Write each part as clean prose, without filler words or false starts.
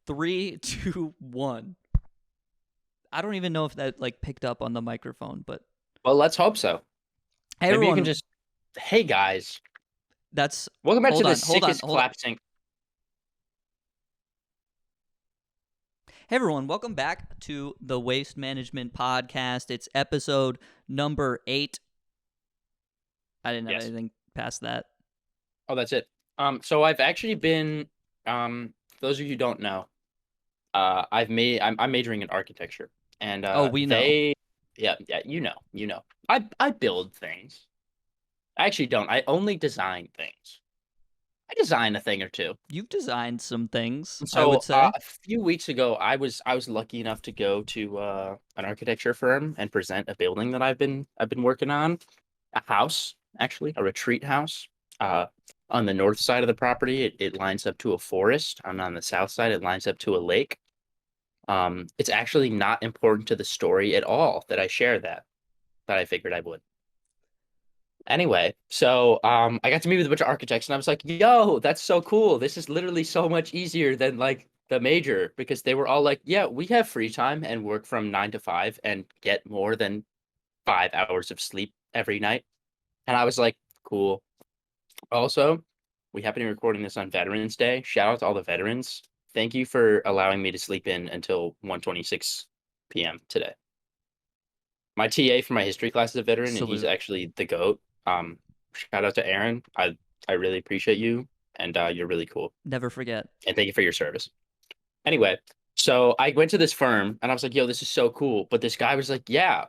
Three, two, one. I don't even know if that like picked up on the microphone, but Well, let's hope so. hey Maybe you can everyone, just, hey guys, that's welcome back to hold the on, hold on, sickest hold on. clap sync. Hey everyone, welcome back to the Waste Management Podcast. It's episode number 8. I didn't have Yes. anything past that. Oh, that's it. So I've actually been, for those of you who don't know, I'm majoring in architecture, and Oh, we know. yeah, you know, I build things. I actually don't. I only design things. I design a thing or two. You've designed some things, I would So say. a few weeks ago, I was lucky enough to go to an architecture firm and present a building that I've been working on, a house actually, a retreat house. Uh, on the north side of the property, it lines up to a forest, and on the south side, it lines up to a lake. It's actually not important to the story at all that I share that, but I figured I would. Anyway, so I got to meet with a bunch of architects and I was like, yo, that's so cool. This is literally so much easier than like the major because they were all like, yeah, we have free time and work from 9 to 5 and get more than 5 hours of sleep every night. And I was like, cool. Also, we happen to be recording this on Veterans Day. Shout out to all the veterans. Thank you for allowing me to sleep in until 1:26 p.m. today. My TA for my history class is a veteran, and he's Salute. actually the GOAT. Shout out to Aaron. I really appreciate you, and you're really cool. Never forget. And thank you for your service. Anyway, so I went to this firm, and I was like, "Yo, this is so cool." But this guy was like, "Yeah,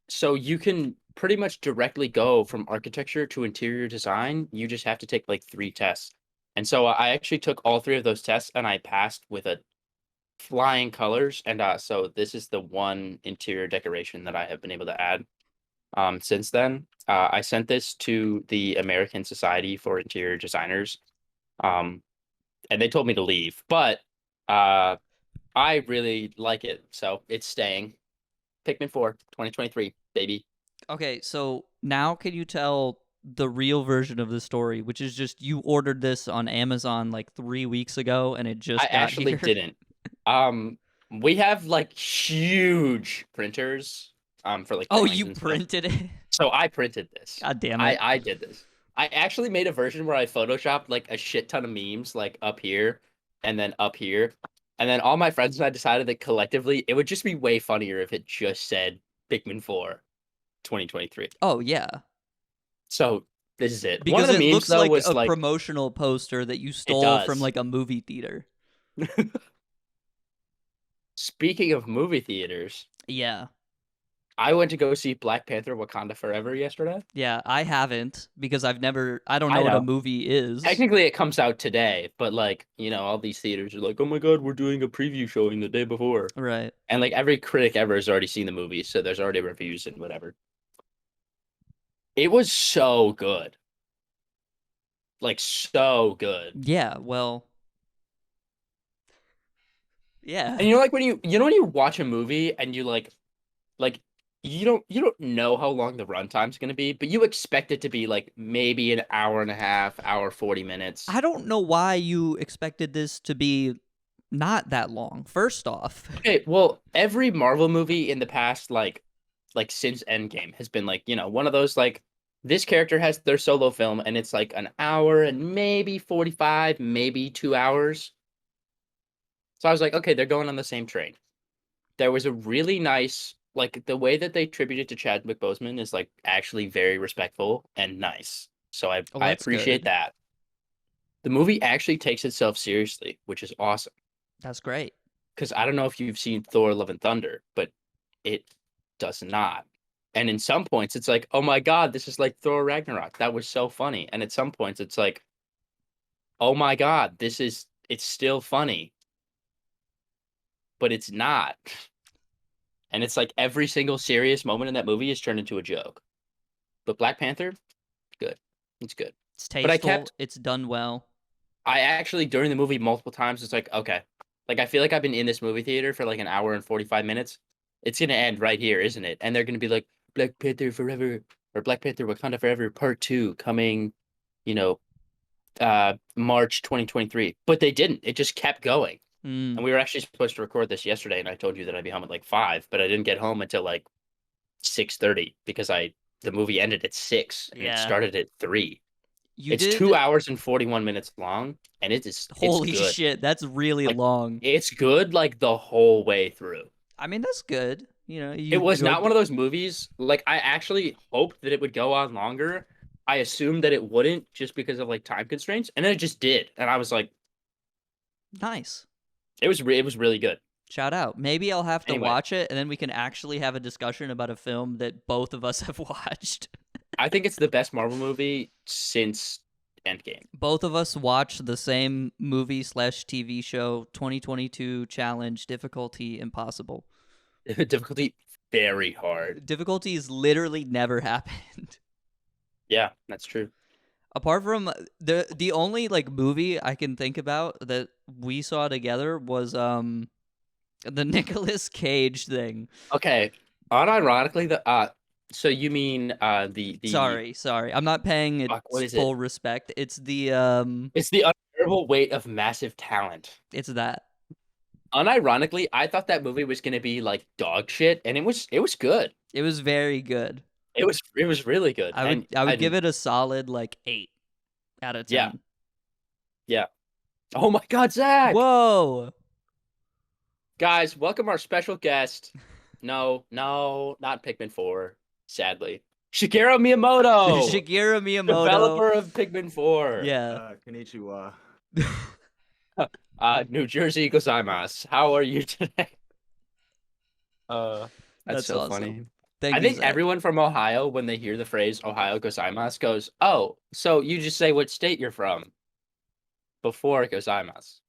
so you can pretty much directly go from architecture to interior design. You just have to take like 3 tests." And so I actually took all 3 of those tests, and I passed with a flying colors. And so this is the one interior decoration that I have been able to add since then. I sent this to the American Society for Interior Designers, um, and they told me to leave, but uh, I really like it, so it's staying. Pikmin 4, 2023, baby. Okay, so now can you tell the real version of the story, which is just you ordered this on Amazon like 3 weeks ago and it I just got actually here? didn't. Um, we have like huge printers for like Oh, drawings you and stuff. printed it? So I printed this. God damn I it. I did this. I actually made a version where I photoshopped like a shit ton of memes like up here and then up here. And then all my friends and I decided that collectively it would just be way funnier if it just said Pikmin 4 2023. Oh, yeah. So this is it. One of Because the it memes looks though like was a like promotional poster that you it stole from does. like a movie theater. Speaking of movie theaters, Yeah. I went to go see Black Panther Wakanda Forever yesterday. Yeah, I haven't because I don't know I what a know. movie is. Technically, it comes out today, but like, all these theaters are like, oh my God, we're doing a preview showing the day before. Right. And like every critic ever has already seen the movie, so there's already reviews and whatever. It was so good. Like so good. Yeah, well, yeah. And you know like when you watch a movie and you like you don't know how long the runtime's gonna be, but you expect it to be like maybe an hour and a half, hour 40 minutes. I don't know why you expected this to be not that long. First off. Okay, well, every Marvel movie in the past, like since Endgame, has been like, one of those like this character has their solo film and it's like an hour and maybe 45, maybe 2 hours. So I was like, okay, they're going on the same train. There was a really nice, like the way that they tributed to Chadwick Boseman is like actually very respectful and nice. So I Oh, I that's appreciate good. that. The movie actually takes itself seriously, which is awesome. That's great. Because I don't know if you've seen Thor: Love and Thunder, but it does not. And in some points, it's like, oh my God, this is like Thor Ragnarok. That was so funny. And at some points, it's like, oh my God, it's still funny, but it's not. And it's like every single serious moment in that movie is turned into a joke. But Black Panther, good. It's good. It's But tasteful, it's done well. I actually, during the movie, multiple times, it's like, okay. Like, I feel like I've been in this movie theater for like an hour and 45 minutes. It's going to end right here, isn't it? And they're going to be like, Black Panther Forever or Black Panther Wakanda Forever Part 2 coming, you know, March 2023, but they didn't. It just kept going. Mm, And we were actually supposed to record this yesterday, and I told you that I'd be home at like 5, but I didn't get home until like 6:30 because I the movie ended at 6 and it yeah. started at 3. You It's 2 did. hours and 41 minutes long, and it's Holy good. shit, that's really Like long. it's good like the whole way through. I mean, that's good. You know, you It was not enjoyed. one of those movies. Like I actually hoped that it would go on longer. I assumed that it wouldn't just because of like time constraints, and then it just did. And I was like, Nice. it was really good. Shout out. Maybe I'll have to Anyway, watch it, and then we can actually have a discussion about a film that both of us have watched. I think it's the best Marvel movie since Endgame. Both of us watched the same movie slash TV show, 2022 challenge, difficulty impossible. Difficulty very hard. Difficulties literally never happened. Yeah, that's true. Apart from the only like movie I can think about that we saw together was the Nicolas Cage thing. Okay, unironically, the so you mean the Sorry, I'm not paying it fuck, what is it? full respect. It's the It's the unbearable weight of massive talent. it's that. Unironically, I thought that movie was gonna be like dog shit, and it was good. It was very good. It was really good, I would give and it a solid like 8 out of yeah, 10. yeah. Oh my God, Zach! Whoa. Guys, welcome our special guest. No, no, not Pikmin 4, sadly. Shigeru Miyamoto, Shigeru Miyamoto. developer of Pikmin 4. Yeah. Konnichiwa. New Jersey gozaimasu. How are you today? That's That's so awesome. funny. Thank I you, think Zach. everyone from Ohio, when they hear the phrase Ohio gozaimasu, goes, "Oh, so you just say what state you're from before gozaimasu."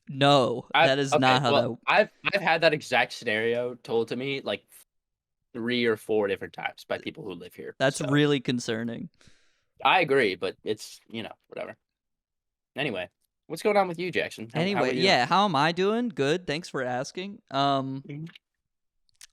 No, that is Okay, not how well, that. I've had that exact scenario told to me like 3 or 4 different times by people who live here. That's So really concerning. I agree, but it's whatever. Anyway, what's going on with you, Jackson? How are Anyway, you? yeah, how am I doing? Good. Thanks for asking. Mhm.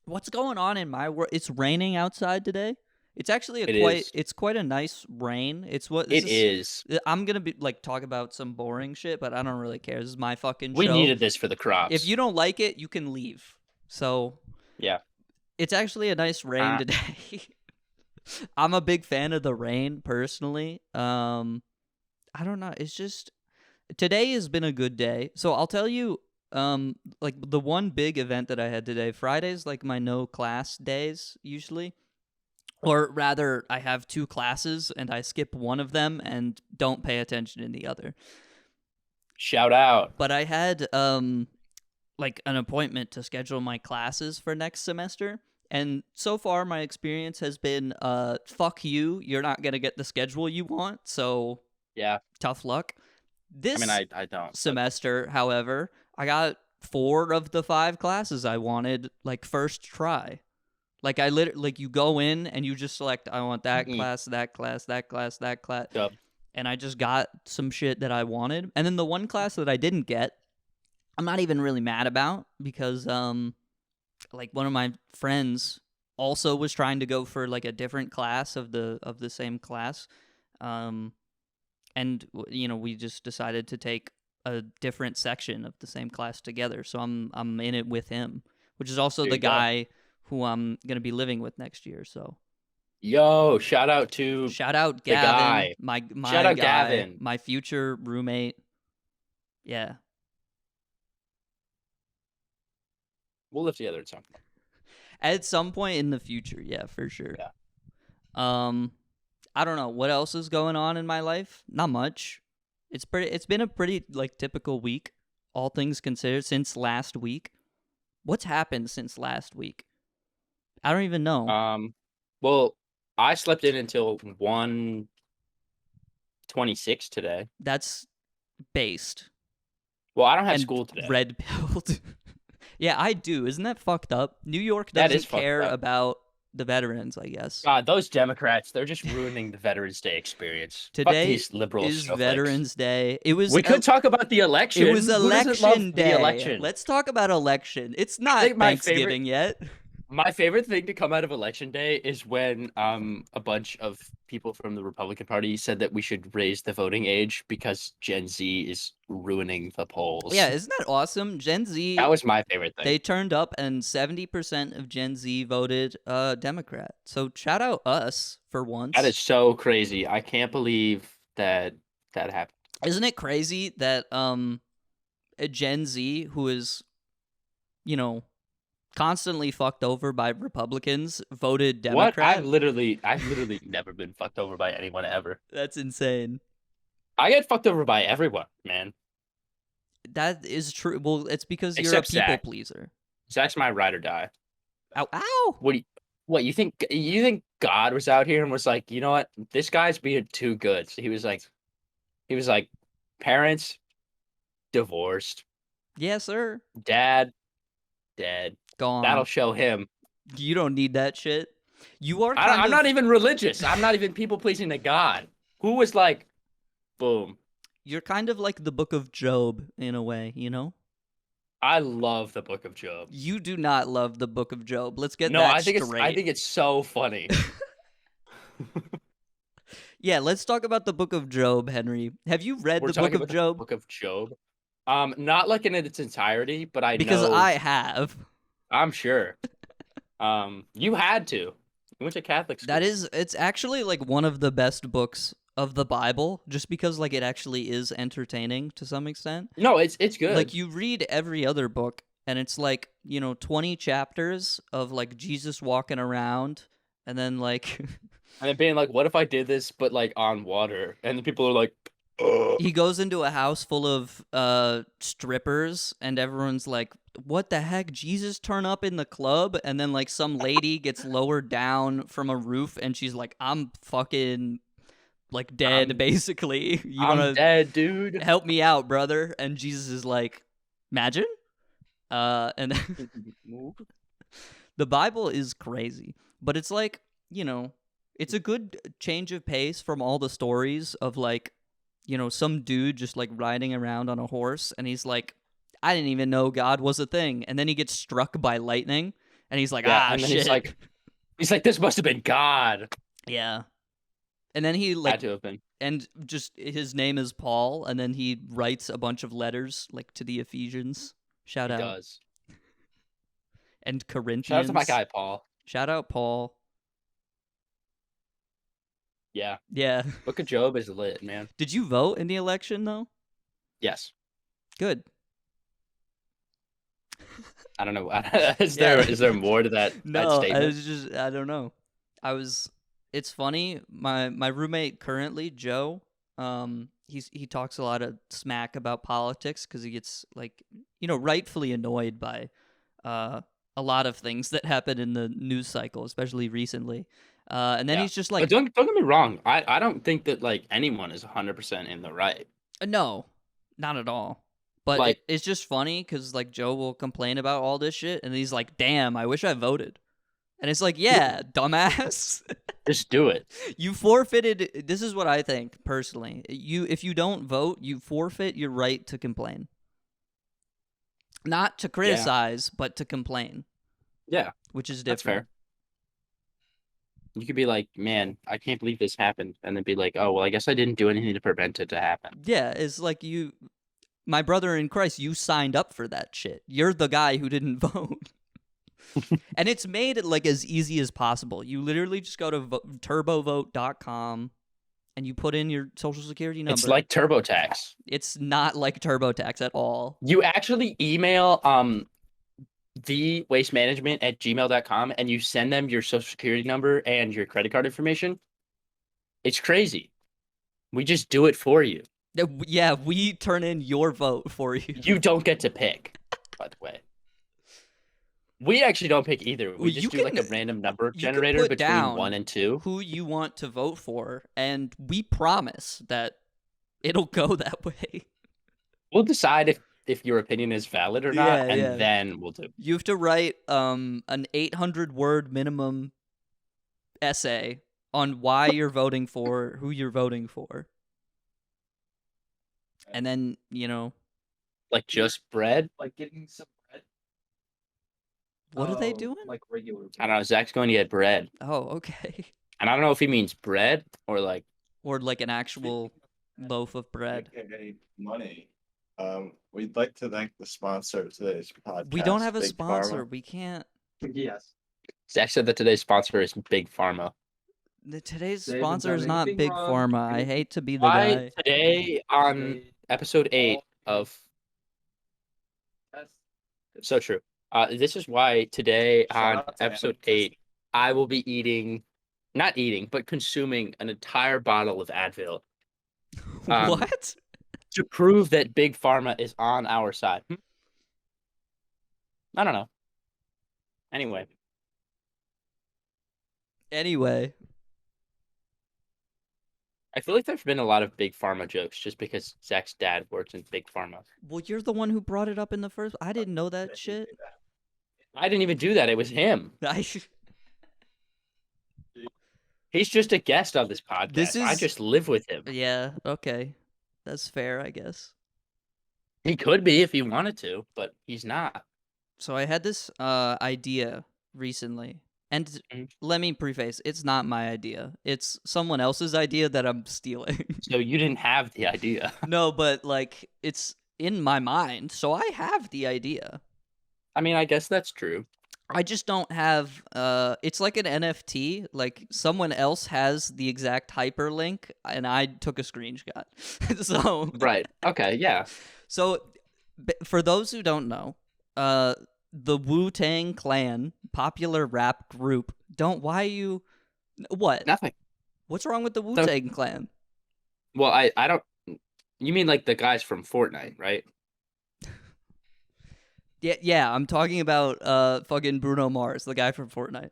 What's going on in my world? It's raining outside today. It's actually It is. it's quite a nice rain. It's what this It is. I'm going to be like talk about some boring shit, but I don't really care. This is my fucking We show. needed this for the crops. If you don't like it, you can leave. So, Yeah. it's actually a nice rain today. I'm a big fan of the rain personally. I don't know. It's just today has been a good day. So I'll tell you, like the one big event that I had today. Friday's like my no class days usually, or rather, I have 2 classes and I skip one of them and don't pay attention in the other. Shout out. But I had like an appointment to schedule my classes for next semester. And so far, my experience has been, fuck you. You're not going to get the schedule you want. So, Yeah. tough luck. This I don't. semester, however, I got 4 of the 5 classes I wanted, like, first try. Like, like, you go in and you just select, I want that class, that class, that class, that class. Yep. And I just got some shit that I wanted. And then the one class that I didn't get, I'm not even really mad about because, like one of my friends also was trying to go for like a different class of the same class, and we just decided to take a different section of the same class together. So I'm in it with him, which is also There the you go. guy who I'm gonna be living with next year. So Yo, shout out to shout out the Gavin, guy. my Shout out guy, Gavin. my future roommate. Yeah. We'll live together at some point. At some point in the future, yeah, for sure. Yeah. I don't know what else is going on in my life. Not much. It's been a pretty like typical week, all things considered, since last week. What's happened since last week? I don't even know. Well, I slept in until 1:26 today. That's based. Well, I don't have and school today. Red pilled. Yeah, I do. Isn't that fucked up? New York That doesn't is fucked care up. about the veterans, I guess. God, those Democrats, they're just ruining the Veterans Day experience. Fuck Today these liberal is snowflakes. Veterans Day. It was We could talk about the election. It was Who doesn't election love day. The election? Let's talk about election. It's not think my Thanksgiving yet. My favorite thing to come out of election day is when a bunch of people from the Republican Party said that we should raise the voting age because Gen Z is ruining the Yeah, polls. isn't that awesome? Gen That Z, was my favorite thing. they turned up and 70% of Gen Z voted Democrat. So shout out us for That is once. so crazy. I can't believe that that happened. Isn't it crazy that a Gen Z who is, you know, constantly fucked over by Republicans voted What? Democrat? I've literally never been fucked over by anyone ever. That's insane. I get fucked over by everyone, man. That is true. Well, it's because you're a Except people Zach. pleaser. Zach's my ride or die. Ow, ow! What do you, what you think God was out here and was like, you know what? This guy's being too good. So he was like, parents divorced, Yes, sir. dad dead. That'll Gone. show him. You don't need that shit. You are I, kind I'm not of even religious. I'm not even people pleasing to God. Who was like, boom. you're kind of like the book of Job in a way, you know? I love the Book of Job. You do not love the book of Job. Let's get No, that I straight. think it's so funny. Yeah, let's talk about the book of Job, Henry. Have you read We're the book talking of about the Job? Book of Job. Not like in its entirety, but I Because know I have. I'm sure. You had to. You went to Catholic That school. is, it's actually like one of the best books of the Bible, just because like it actually is entertaining to some extent. No, it's Like good. you read every other book and it's like, 20 chapters of like Jesus walking around and then like And then being like, what if I did this, but like on water? And the people are like, ugh. he goes into a house full of strippers and everyone's like, what the heck, Jesus turn up in the club? And then like some lady gets lowered down from a roof and she's like, I'm fucking like dead I'm basically. You want I'm to dead, dude. help me out, brother? And Jesus is like, imagine. And the Bible is crazy, but it's like, it's a good change of pace from all the stories of like, some dude just like riding around on a horse and he's like, I didn't even know God was a thing. And then he gets struck by lightning and he's like, Yeah, ah, and then shit. he's like, this must have been God. Yeah. And then he like, Had to have been. and just his name is Paul, and then he writes a bunch of letters like to the Ephesians. Shout He out. does. And Shout out to my Corinthians. guy, Paul. Shout out Paul. Yeah. Yeah. Book of Job is lit, man. Did you vote in the election though? Yes. Good. I don't know. Yeah. Is there more to that No, statement? I don't know. I was it's funny. My roommate currently, Joe, he talks a lot of smack about politics cuz he gets like, rightfully annoyed by a lot of things that happen in the news cycle, especially recently. And then Yeah. he's just But like, don't get me wrong. I don't think that like anyone is 100% in the right. no, not at all. But Like, it's just funny because like Joe will complain about all this shit, and he's like, "Damn, I wish I voted." And it's like, yeah, dumbass, just do it. you forfeited. This is what I think personally. If you don't vote, you forfeit your right to complain, not to Yeah. criticize, but to complain, Yeah. which is That's different. fair. You could be like, man, I can't believe this happened. And then be like, oh, well, I guess I didn't do anything to prevent it to happen. Yeah, it's like my brother in Christ, you signed up for that shit. You're the guy who didn't vote. And it's made like as easy as possible. You literally just go to turbovote.com and you put in your social security number. It's like TurboTax. It's not like TurboTax at all. You actually email the waste management at gmail.com and you send them your social security number and your credit card information. It's crazy. We just do it for you. Yeah, we turn in your vote for you. You don't get to pick, by the way. We actually don't pick either. We just do like a random number generator put between down 1 and 2. who you want to vote for, and we promise that it'll go that way. We'll decide if your opinion is valid or not, and then we'll do. You have to write an 800-word minimum essay on why you're voting for who you're voting for. And then, like just bread, like getting some bread. What are they doing? Like regular. I don't know. Zach's going to get bread, Oh, okay. and I don't know if he means bread or like. Or like an actual loaf of bread. AKA money. We'd like to thank the sponsor of today's podcast. We don't have a Big sponsor. Pharma. We can't. Yes. Zach said that today's sponsor is Big Pharma. Today's They haven't sponsor is done not anything Big wrong. Pharma. I hate to be the Why guy. today on episode 8 of So True. This is why today Shout on out to episode Adam. 8, I will be not eating, but consuming an entire bottle of Advil What? to prove that Big Pharma is on our side. I don't know. Anyway, I feel like there's been a lot of Big Pharma jokes just because Zach's dad works in Big Pharma. well, you're the one who brought it up in the first. I didn't know that shit. I didn't even do that. It was him. He's just a guest on this podcast. I just live with him. Yeah, okay. That's fair, I guess. He could be if he wanted to, but he's not. So I had this idea recently. And Mhm. let me preface, it's not my idea. It's someone else's idea that I'm stealing. So you didn't have the idea. No, but like it's in my mind, so I have the idea. I mean, I guess that's true. I just don't have it's like an NFT, like someone else has the exact hyperlink and I took a screenshot. So Right. Okay, yeah. So for those who don't know, the Wu-Tang Clan, popular rap group, why are you what? Nothing. What's wrong with the Wu-Tang Clan? Well, I don't you mean like the guys from Fortnite, right? Yeah, I'm talking about fucking Bruno Mars, the guy from Fortnite.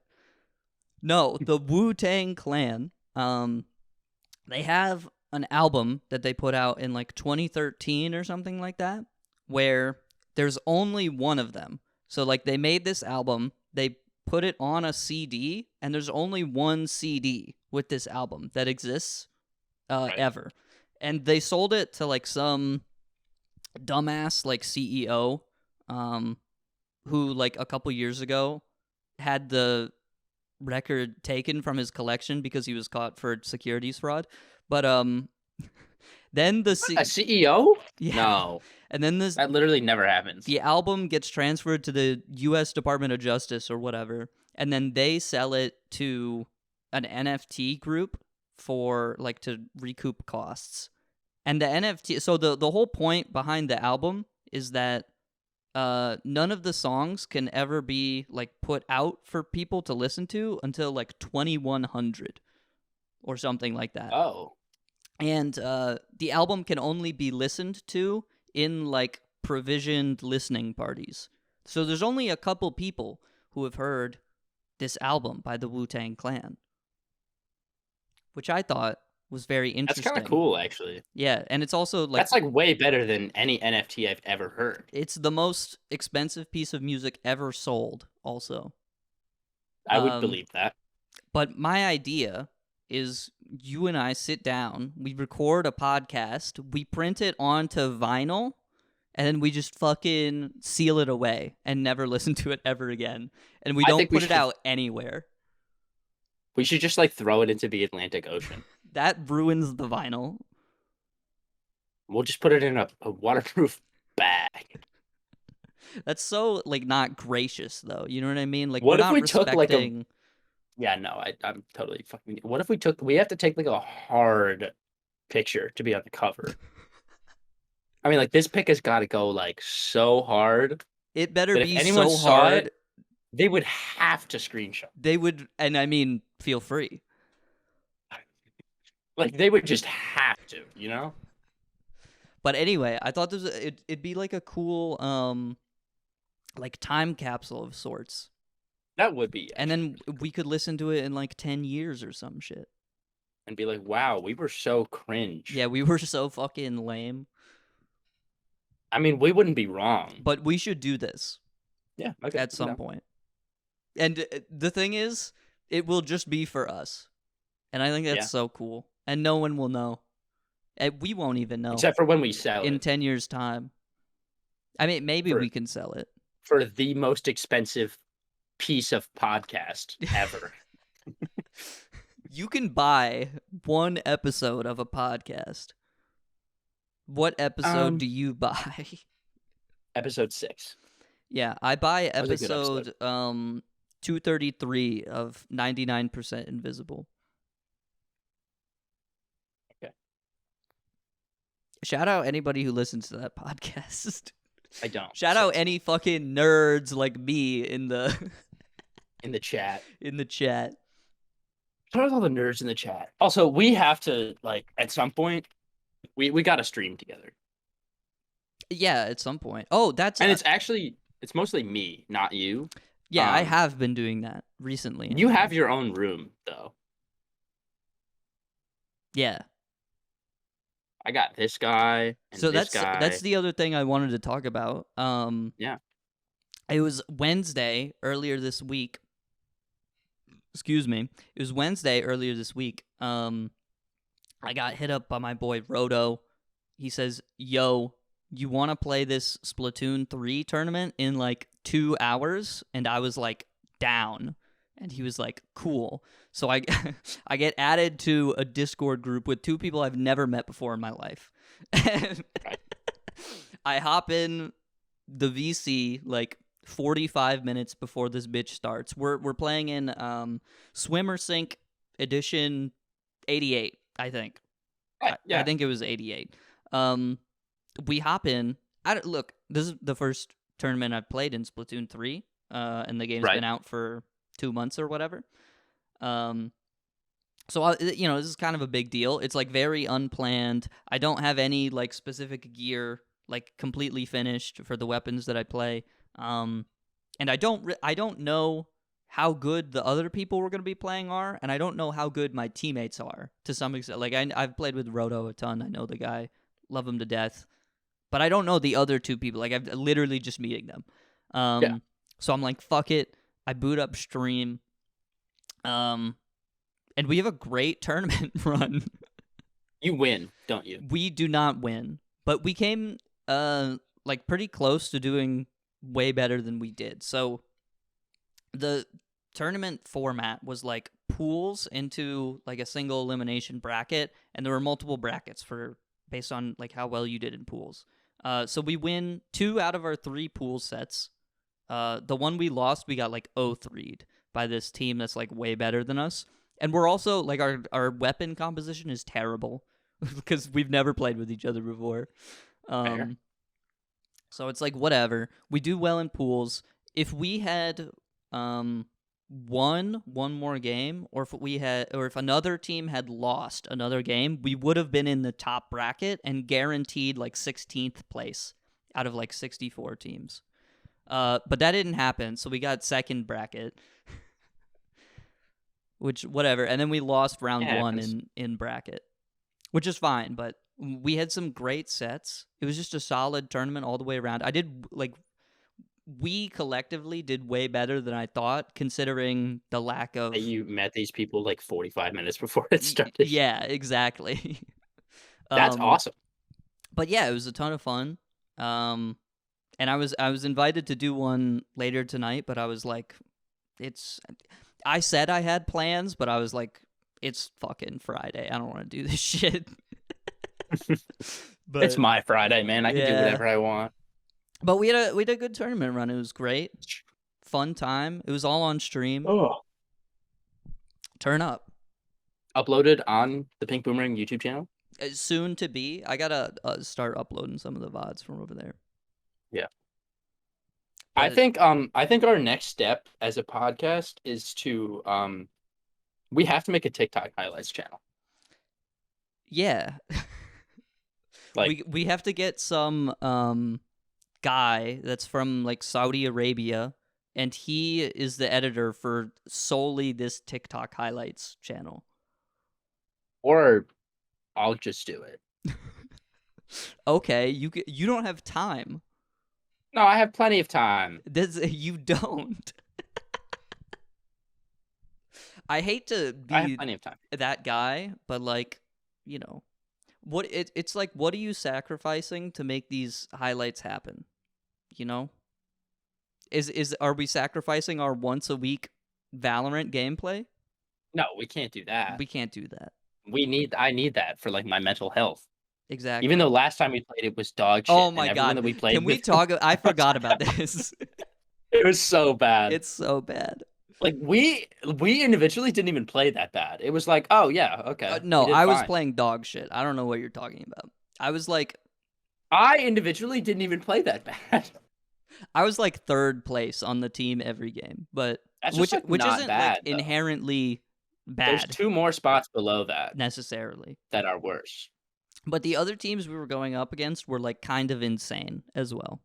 No, the Wu-Tang Clan, they have an album that they put out in like 2013 or something like that, where there's only one of them. So like they made this album, they put it on a CD, and there's only one CD with this album that exists ever. And they sold it to like some dumbass like CEO who like a couple years ago had the record taken from his collection because he was caught for securities fraud. But then the A CEO? Yeah. No. And then That literally never happens. the album gets transferred to the US Department of Justice or whatever, and then they sell it to an NFT group for like to recoup costs. And the NFT, so the whole point behind the album is that none of the songs can ever be like put out for people to listen to until like 2100 or something like that. Oh. And the album can only be listened to in like provisioned listening parties. So there's only a couple people who have heard this album by the Wu-Tang Clan, which I thought was very interesting. That's kind of cool, actually. Yeah, and it's also like that's like way better than any NFT I've ever heard. It's the most expensive piece of music ever sold, also. I would believe that. But my idea is you and I sit down, we record a podcast, we print it onto vinyl, and then we just fucking seal it away and never listen to it ever again. And we don't put it out anywhere. We should just like throw it into the Atlantic Ocean. That ruins the vinyl. We'll just put it in a waterproof bag. That's so like not gracious though. You know what I mean? Like what we're if not we took like respecting... Yeah, no, I'm totally fucking. What if we have to take like a hard picture to be on the cover? I mean, like this pic has got to go like so hard. It better that be if anyone so saw hard. It, they would have to screenshot. They would, and I mean, feel free. Like they would just have to, you know. But anyway, I thought it'd be like a cool like time capsule of sorts. That would be. And then we could listen to it in like 10 years or some shit. And be like, wow, we were so cringe. Yeah, we were so fucking lame. I mean, we wouldn't be wrong. But we should do this. Yeah, okay. At some point. And the thing is, it will just be for us. And I think that's so cool. And no one will know. And we won't even know. Except for when we sell it. In 10 years' time. I mean, maybe we can sell it. For the most expensive piece of podcast ever. You can buy one episode of a podcast. What episode do you buy? Episode 6. Yeah, I buy That was a good episode 233 of 99% Invisible. Okay. Shout out anybody who listens to that podcast. I don't. Shout out any fucking nerds like me in the in the chat. in the chat. Shout out all the nerds in the chat. Also, we have to, like, at some point, we got to stream together. Yeah, at some point. Oh, that's and it's mostly me, not you. Yeah, I have been doing that recently. You have your own room, though. Yeah. I got this guy. And so this guy. that's the other thing I wanted to talk about. Yeah. It was Wednesday earlier this week. Excuse me. It was Wednesday earlier this week. I got hit up by my boy Roto. He says, "Yo, you want to play this Splatoon 3 tournament in like 2 hours?" And I was like, down. And he was like, cool. So I I get added to a Discord group with 2 people I've never met before in my life. And I hop in the VC like 45 minutes before this bitch starts. We're playing in Swimmer Sync edition 88, I think. Yeah. I think it was 88. We hop in. Look, this is the first tournament I've played in Splatoon 3, and the game's been out for 2 months or whatever. So this is kind of a big deal. It's like very unplanned. I don't have any like specific gear like completely finished for the weapons that I play. And I don't know how good the other people we're going to be playing are, and I don't know how good my teammates are to some extent. Like I've played with Roto a ton. I know the guy, love him to death. But I don't know the other 2 people. Like, I'm literally just meeting them. So I'm like, fuck it. I boot up stream. And we have a great tournament run. You win, don't you? We do not win. But we came, like, pretty close to doing way better than we did. So the tournament format was, like, pools into, like, a single elimination bracket. And there were multiple brackets based on, like, how well you did in pools. So we win 2 out of our 3 pool sets. The one we lost, we got like 0-3'd by this team that's like way better than us. And we're also like our weapon composition is terrible because we've never played with each other before. So it's like whatever. We do well in pools. If we had won one more game, or if another team had lost another game, we would have been in the top bracket and guaranteed like 16th place out of like 64 teams. But that didn't happen, so we got second bracket. Which whatever, and then we lost round 1 in bracket, which is fine, but we had some great sets. It was just a solid tournament all the way around. We collectively did way better than I thought, considering the lack of... You met these people like 45 minutes before it started. Yeah, exactly. That's awesome. But yeah, it was a ton of fun. And I was invited to do one later tonight, but I was like, I said I had plans, but I was like, it's fucking Friday. I don't want to do this shit. But it's my Friday, man. I can do whatever I want. But we had a good tournament run. It was great. Fun time. It was all on stream. Oh. Turn up. Uploaded on the Pink Boomerang YouTube channel? Soon to be. I gotta start uploading some of the VODs from over there. Yeah. But I think our next step as a podcast is to we have to make a TikTok highlights channel. Yeah. Like we have to get some guy that's from like Saudi Arabia, and he is the editor for solely this TikTok highlights channel. Or I'll just do it. Okay, you don't have time. No, I have plenty of time. You don't. I hate to I have be plenty of time. that guy, but like, it's like, what are you sacrificing to make these highlights happen? Are we sacrificing our once a week Valorant gameplay? No, we can't do that. We can't do that. I need that for like my mental health. Exactly. Even though last time we played it was dog shit. Oh my and everyone god. that we played Can we with, talk? I forgot about this. it was so bad. It's so bad. Like we individually didn't even play that bad. It was like, oh yeah, okay. No, we did I was fine. playing dog shit. I don't know what you're talking about. I was like I individually didn't even play that bad. I was like third place on the team every game, but That's which just, like, which not isn't bad, like though. inherently There's bad 2 more spots below that necessarily. that are worse. But the other teams we were going up against were like kind of insane as well.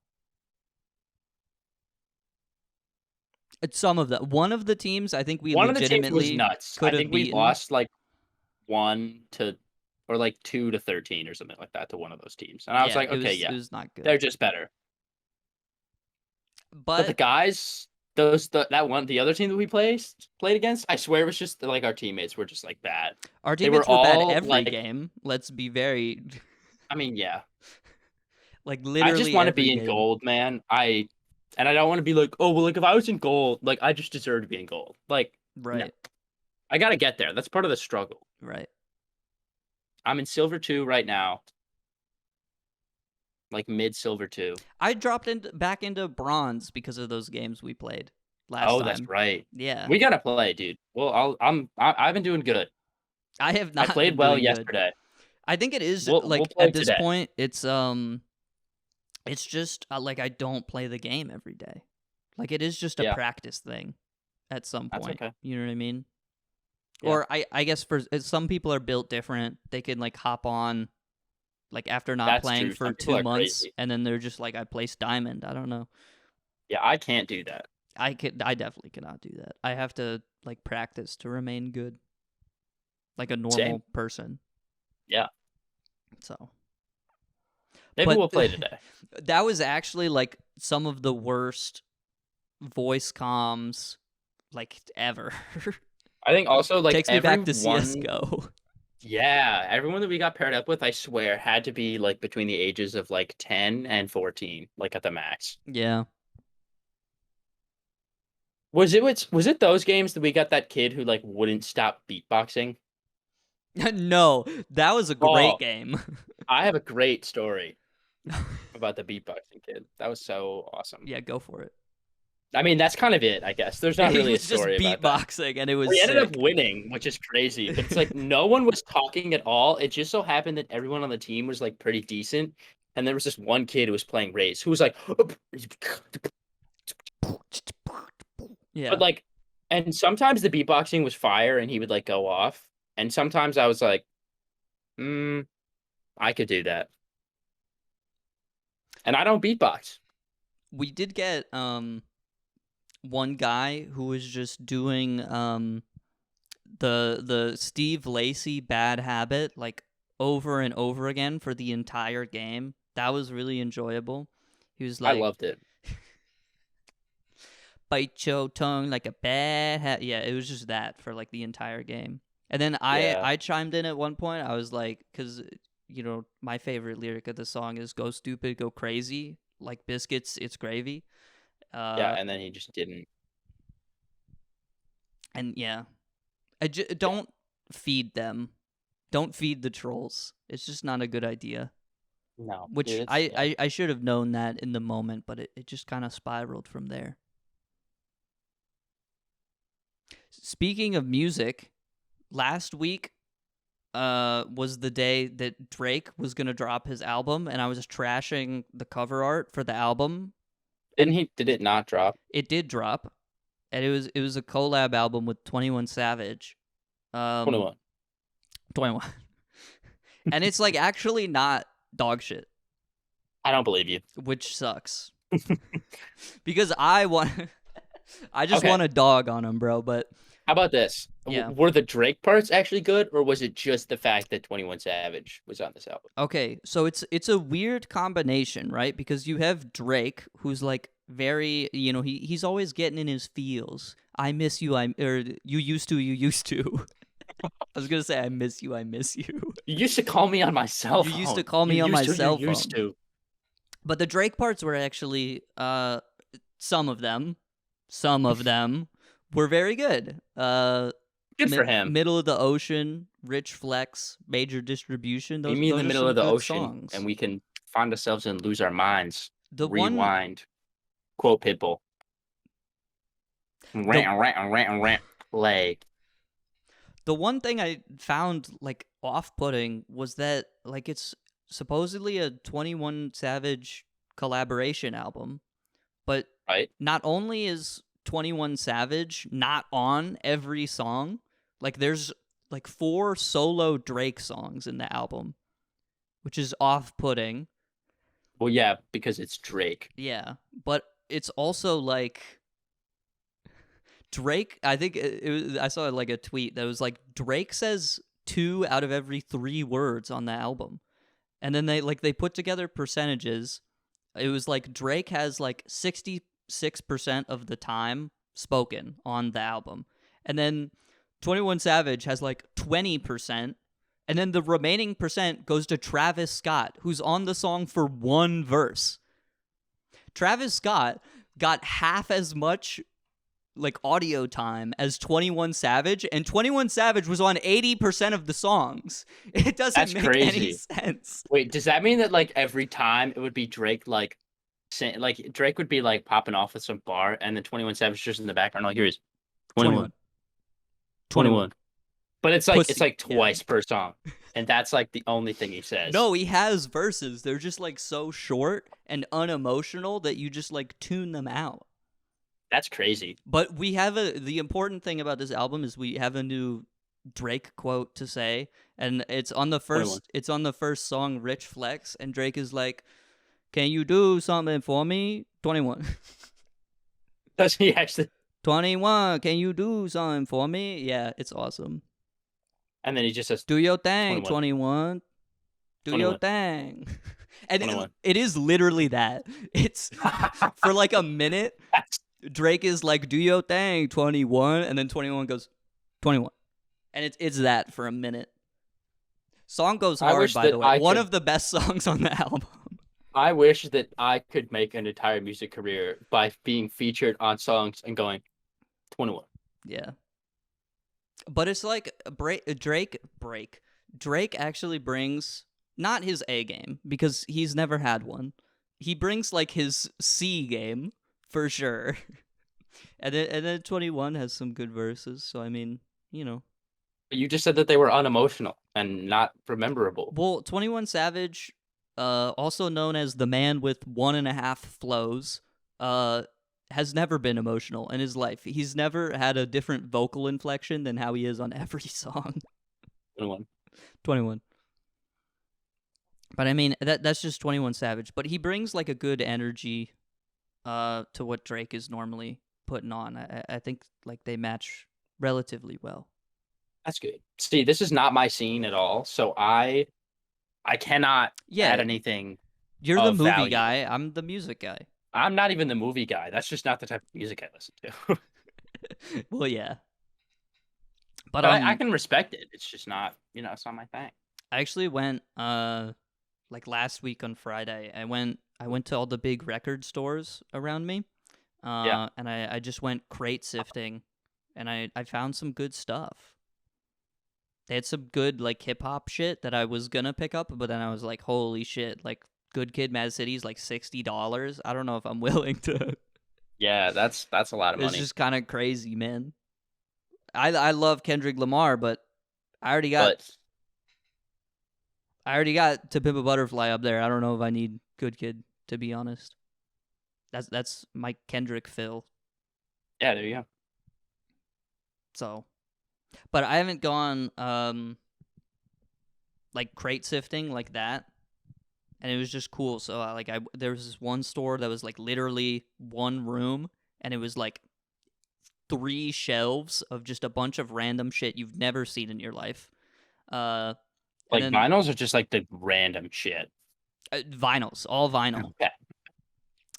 Some of them. One of the teams, I think we One of the teams was legitimately nuts. could I have think we beaten. lost like 1 to or like 2 to 13 or something like that to one of those teams. And I was like, okay, it was not good. they're just better. But the But guys, the other team that we played against, I swear it was just like our teammates were just like bad. our They were teammates were bad all, every like- game. Let's be very I mean, yeah. like literally I just want to every be in game. gold, man. And I don't want to be like, oh well, like if I was in gold, like I just deserve to be in gold. Like, Right. no. I gotta get there. That's part of the struggle. Right. I'm in silver 2 right now. Like mid silver 2. I dropped back into bronze because of those games we played last time. Oh, that's right. Yeah. We gotta play, dude. Well, I've been doing good. I have not I played been well doing good. yesterday. I think it is We'll like play at this today. point it's just like I don't play the game every day. Like it is just a Yeah. practice thing at some That's point. okay. You know what I mean? Yeah. Or I guess for some people are built different. They can like hop on like after not That's playing true. for Some people 2 are months crazy. and then they're just like I placed diamond. I don't know. Yeah, I can't do that. I definitely cannot do that. I have to like practice to remain good. Like a normal Same. person. Yeah. So Maybe But- we'll play today. that was actually like some of the worst voice comms like ever. I think also like Takes me back to everyone- CS:GO. Yeah, everyone that we got paired up with, I swear, had to be like between the ages of like 10 and 14, like at the max. Yeah. Was it those games that we got that kid who like wouldn't stop beatboxing? No, that was a great Oh. game. I have a great story about the beatboxing kid. That was so awesome. Yeah, go for it. I mean, that's kind of it, I guess. There's not He really a was just story about that. beatboxing and it was We ended sick. up winning, which is crazy. But it's like no one was talking at all. It just so happened that everyone on the team was like pretty decent. And there was this one kid who was playing Raze who was like, Yeah. but like, and sometimes the beatboxing was fire and he would like go off. And sometimes I was like, I could do that. And I don't beatbox. We did get one guy who was just doing the Steve Lacy bad habit like over and over again for the entire game. That was really enjoyable. He was like, I loved it. bite your tongue like a bad habit. Yeah, it was just that for like the entire game. And then I chimed in at one point. I was like, because you know my favorite lyric of the song is "Go stupid, go crazy, like biscuits, it's gravy." Yeah, and then he just didn't. And yeah, don't feed them. Don't feed the trolls. It's just not a good idea. No. Which dude, it's- I should have known that in the moment, but it just kind of spiraled from there. Speaking of music, last week was the day that Drake was going to drop his album, and I was trashing the cover art for the album. Did it not drop? It did drop, and it was a collab album with 21 Savage. 21. 21. And it's like actually not dog shit, I don't believe you. which sucks. Because I just Okay. want a dog on him, bro, but How about this? Yeah. Were the Drake parts actually good, or was it just the fact that 21 Savage was on this album? okay, so it's a weird combination, right? Because you have Drake, who's like very, you know, he's always getting in his feels. I miss you, or you used to. I was gonna say I miss you. You used to call me on my cell phone. You used to call me You on my used to, cell you used phone. to. But the Drake parts were actually some of them were very good. Good for him. Middle of the Ocean, Rich Flex, Major Distribution. Meet me in the those are middle some of the good ocean, songs. and we can find ourselves and lose our minds. The Rewind. Quote Pitbull. Rant. Play. The one thing I found like off-putting was that like it's supposedly a 21 Savage collaboration album, but Right. not only is 21 Savage not on every song, like there's like 4 solo Drake songs in the album, which is off-putting. Well, yeah, because it's Drake. Yeah, but it's also like Drake, I think I saw like a tweet that was like Drake says 2 out of every 3 words on the album. And then they put together percentages. It was like Drake has like 66% of the time spoken on the album. And then 21 Savage has like 20%. And then the remaining percent goes to Travis Scott, who's on the song for 1 verse. Travis Scott got half as much like audio time as 21 Savage, and 21 Savage was on 80% of the songs. It doesn't make any sense. Wait, does that mean that like every time it would be Drake like Drake would be like popping off with some bar, and then 21 Savage just in the background like, here is 21. But it's like Pussy. It's like twice per song, and that's like the only thing he says. No, he has verses. They're just like so short and unemotional that you just like tune them out. That's crazy. But we have the important thing about this album is we have a new Drake quote to say, and it's on the first song, Rich Flex, and Drake is like, "Can you do something for me?" 21. Does he actually? 21, can you do something for me? Yeah, it's awesome. And then he just says, "Do your thing, 21. Do 21. Your thing." And it is literally that. It's for like a minute. Drake is like, "Do your thing, 21," and then 21 goes, 21. And it's that for a minute. Song goes hard, by the way. One of the best songs on the album. I wish that I could make an entire music career by being featured on songs and going, 21. Yeah. But it's like Drake actually brings not his A game, because he's never had one. He brings like his C game. For sure. And then 21 has some good verses, so I mean, you know. But you just said that they were unemotional and not rememberable. Well, 21 Savage, also known as the man with 1.5 flows, has never been emotional in his life. He's never had a different vocal inflection than how he is on every song. 21. But I mean, that's just 21 Savage. But he brings like a good energy to what Drake is normally putting on. I think like they match relatively well. That's good. See, this is not my scene at all, so I cannot add anything. You're the movie value. guy. I'm the music guy. I'm not even the movie guy. That's just not the type of music I listen to. Well, yeah. But I can respect it. It's just not, it's not my thing. I actually went like last week on Friday. I went to all the big record stores around me, and I just went crate sifting, and I found some good stuff. They had some good like hip hop shit that I was gonna pick up, but then I was like, holy shit, like Good Kid, Mad City is like $60. I don't know if I'm willing to. Yeah, that's a lot of money. It's just kind of crazy, man. I love Kendrick Lamar, but I already got To Pimp a Butterfly up there. I don't know if I need Good Kid, to be honest. That's my Kendrick fill. Yeah, there you go. So, but I haven't gone like crate sifting like that, and it was just cool. So there was this one store that was like literally one room, and it was like 3 shelves of just a bunch of random shit you've never seen in your life. Like vinyls or just like the random shit? Vinyls, all vinyl. Okay.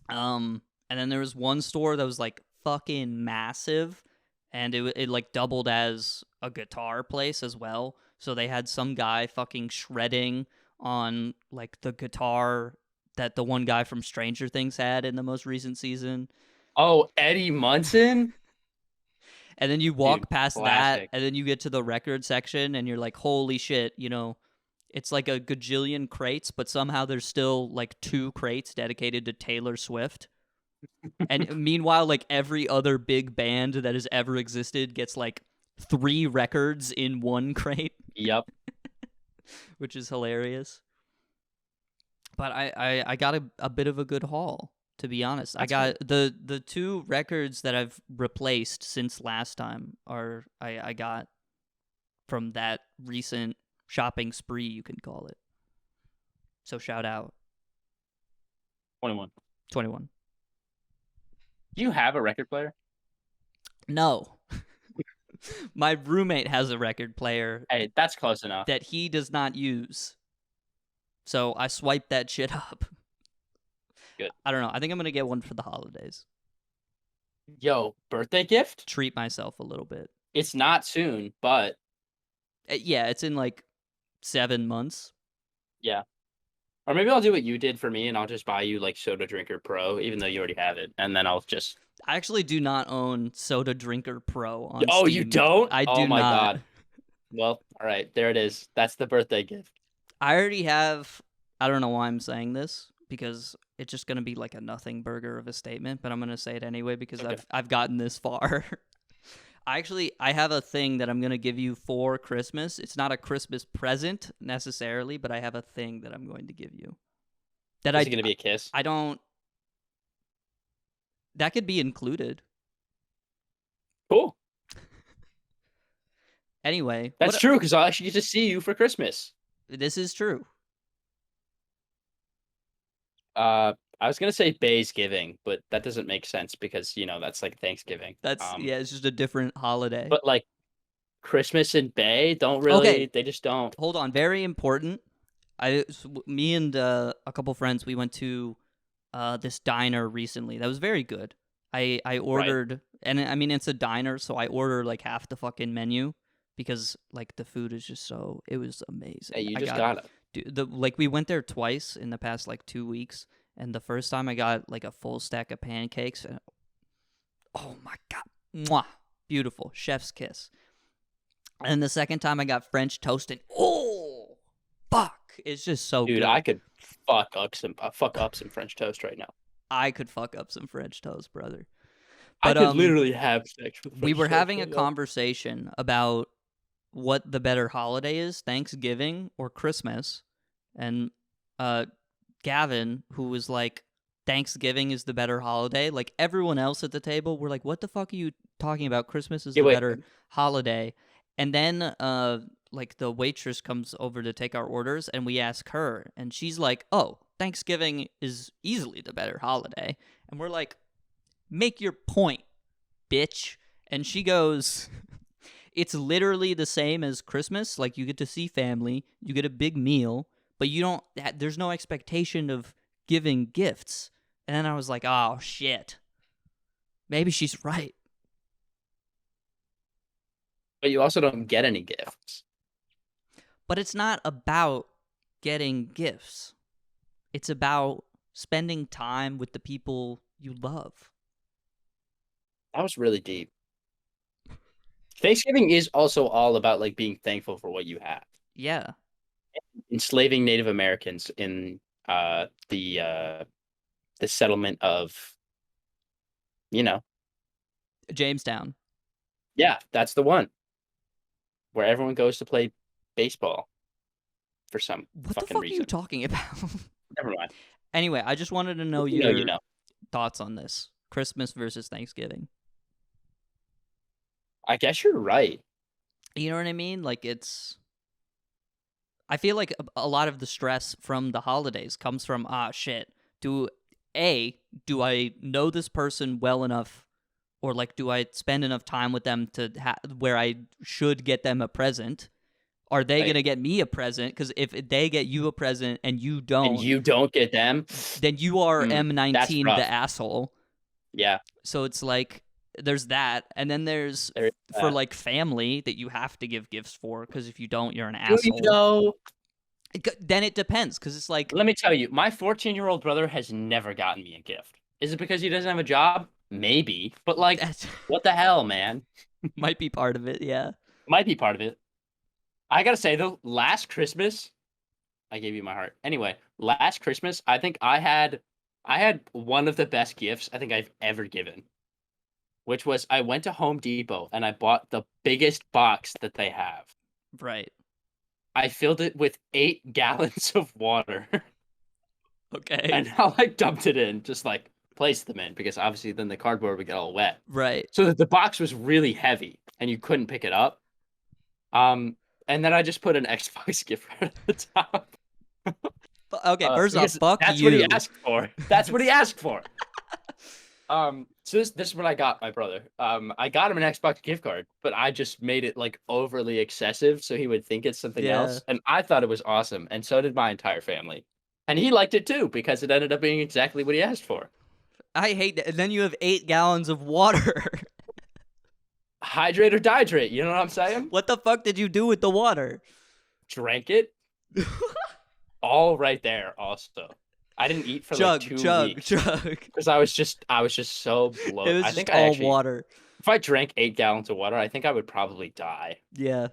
And then there was one store that was like fucking massive, and it like doubled as a guitar place as well. So they had some guy fucking shredding on like the guitar that the one guy from Stranger Things had in the most recent season. Oh, Eddie Munson? And then you walk Dude, past that, classic. and then you get to the record section, and you're like, holy shit, you know, it's like a gajillion crates, but somehow there's still like 2 crates dedicated to Taylor Swift. And meanwhile, like every other big band that has ever existed gets like 3 records in 1 crate, Yep. which is hilarious. But I got a bit of a good haul, to be honest. I That's got the 2 records that I've replaced since last time are I got from that recent shopping spree, you can call it. So shout out 21. 21. Do you have a record player? No. My roommate has a record player Hey, that's close enough. that he does not use. So I swiped that shit up. Good. I don't know. I think I'm going to get one for the holidays. Yo, birthday gift? Treat myself a little bit. It's not soon, but Yeah, it's in like 7 months. yeah. Or maybe I'll do what you did for me and I'll just buy you like Soda Drinker Pro, even though you already have it. And then I'll just. I actually do not own Soda Drinker Pro on Oh, Steam. you don't? I do Oh my not. God. Well, all right. There it is. That's the birthday gift. I already have. I don't know why I'm saying this because it's just gonna be like a nothing burger of a statement, but I'm gonna say it anyway because Okay. I've gotten this far. I have a thing that I'm gonna give you for Christmas. It's not a Christmas present necessarily, but I have a thing that I'm going to give you. That Is it going to be a kiss? I don't. That could be included. Cool. Anyway, That's true because I'll actually get to see you for Christmas. This is true. I was going to say Bay's Giving, but that doesn't make sense because, you know, that's like Thanksgiving. That's yeah, it's just a different holiday. But like Christmas and Bay don't really, Okay. they just don't. Hold on, very important. Me and a couple friends, we went to this diner recently. That was very good. I ordered, and I mean it's a diner, so I ordered like half the fucking menu because like the food is just so. It was amazing. Hey, you just got it. Like we went there twice in the past like 2 weeks, and the first time I got like a full stack of pancakes, and oh my god, mwah, beautiful, chef's kiss. And the second time I got French toast, and oh, fuck, it's just so good. Dude, I could fuck up some French toast right now. I could fuck up some French toast, brother. I But, could literally have sex with French we were toast having a right now. conversation about what the better holiday is, Thanksgiving or Christmas. And Gavin, who was like, Thanksgiving is the better holiday. Like everyone else at the table, we're like, what the fuck are you talking about? Christmas is the better holiday. And then like the waitress comes over to take our orders and we ask her and she's like, oh, Thanksgiving is easily the better holiday. And we're like, make your point, bitch. And she goes, it's literally the same as Christmas. Like you get to see family, you get a big meal, but you don't, there's no expectation of giving gifts. And then I was like, oh shit, maybe she's right. But you also don't get any gifts. But it's not about getting gifts. It's about spending time with the people you love. That was really deep. Thanksgiving is also all about like being thankful for what you have. Yeah. Enslaving Native Americans in the settlement of, you know, Jamestown. yeah, that's the one where everyone goes to play baseball for some What fucking the fuck reason. are you talking about? Never mind. Anyway, I just wanted to know You your know. thoughts on this. Christmas versus Thanksgiving. I guess you're right. You know what I mean? Like I feel like a lot of the stress from the holidays comes from, shit, do I know this person well enough, or like do I spend enough time with them to where I should get them a present? Are they gonna get me a present? Because if they get you a present and you don't get them, then you are M19 the asshole. Yeah. So it's like there's that, and then there's for like family that you have to give gifts for, because if you don't, you're an asshole. You know, then it depends, because it's like, let me tell you, my 14-year-old brother has never gotten me a gift. Is it because he doesn't have a job? maybe, but like, That what the hell, man? might be part of it. Yeah. Might be part of it. I gotta say though, last Christmas, I gave you my heart. Anyway, last Christmas, I think I had one of the best gifts I think I've ever given, which was I went to Home Depot and I bought the biggest box that they have. Right. I filled it with 8 gallons of water Okay. and I like dumped it in, just like placed them in because obviously then the cardboard would get all wet. Right. So that the box was really heavy and you couldn't pick it up. And then I just put an Xbox gift card at the top. Okay, first off, Because fuck that's you. what he asked for. That's what he asked for. So this is what I got my brother. I got him an Xbox gift card, but I just made it like overly excessive so he would think it's something Yeah. else. And I thought it was awesome, and so did my entire family. And he liked it too because it ended up being exactly what he asked for. I hate that. And then you have 8 gallons of water. Hydrate or dihydrate, you know what I'm saying? What the fuck did you do with the water? Drank it. All right there. Also, I didn't eat for like 2 weeks chug. because I was just so bloated. It was I just think all water. if I drank 8 gallons of water, I think I would probably die. Yeah.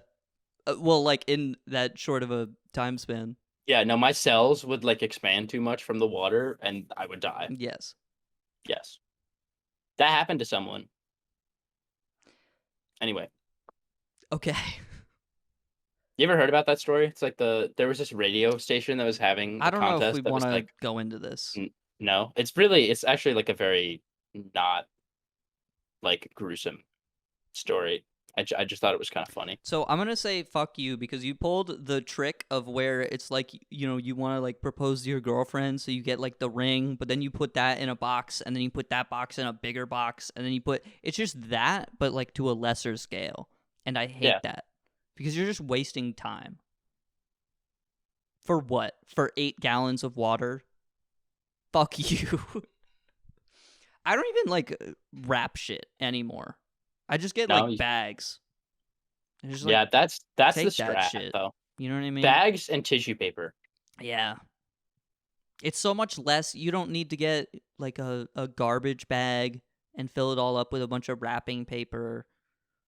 Well, like in that short of a time span. Yeah, no, my cells would like expand too much from the water and I would die. Yes. Yes. That happened to someone. Anyway, Okay. you ever heard about that story? It's like there was this radio station that was having a I don't know if contest we that was want to like go into this. no, it's actually like a very not like gruesome story. I just thought it was kind of funny. So I'm gonna say fuck you because you pulled the trick of where it's like, you know, you want to like propose to your girlfriend, so you get like the ring, but then you put that in a box, and then you put that box in a bigger box, and then you put it's just that, but like to a lesser scale, and I hate that because you're just wasting time. For what? For 8 gallons of water? Fuck you. I don't even like wrap shit anymore. I just get like bags. Just, like, yeah, that's the take that strat shit. though. You know what I mean? Bags and tissue paper. Yeah. It's so much less. You don't need to get like a garbage bag and fill it all up with a bunch of wrapping paper.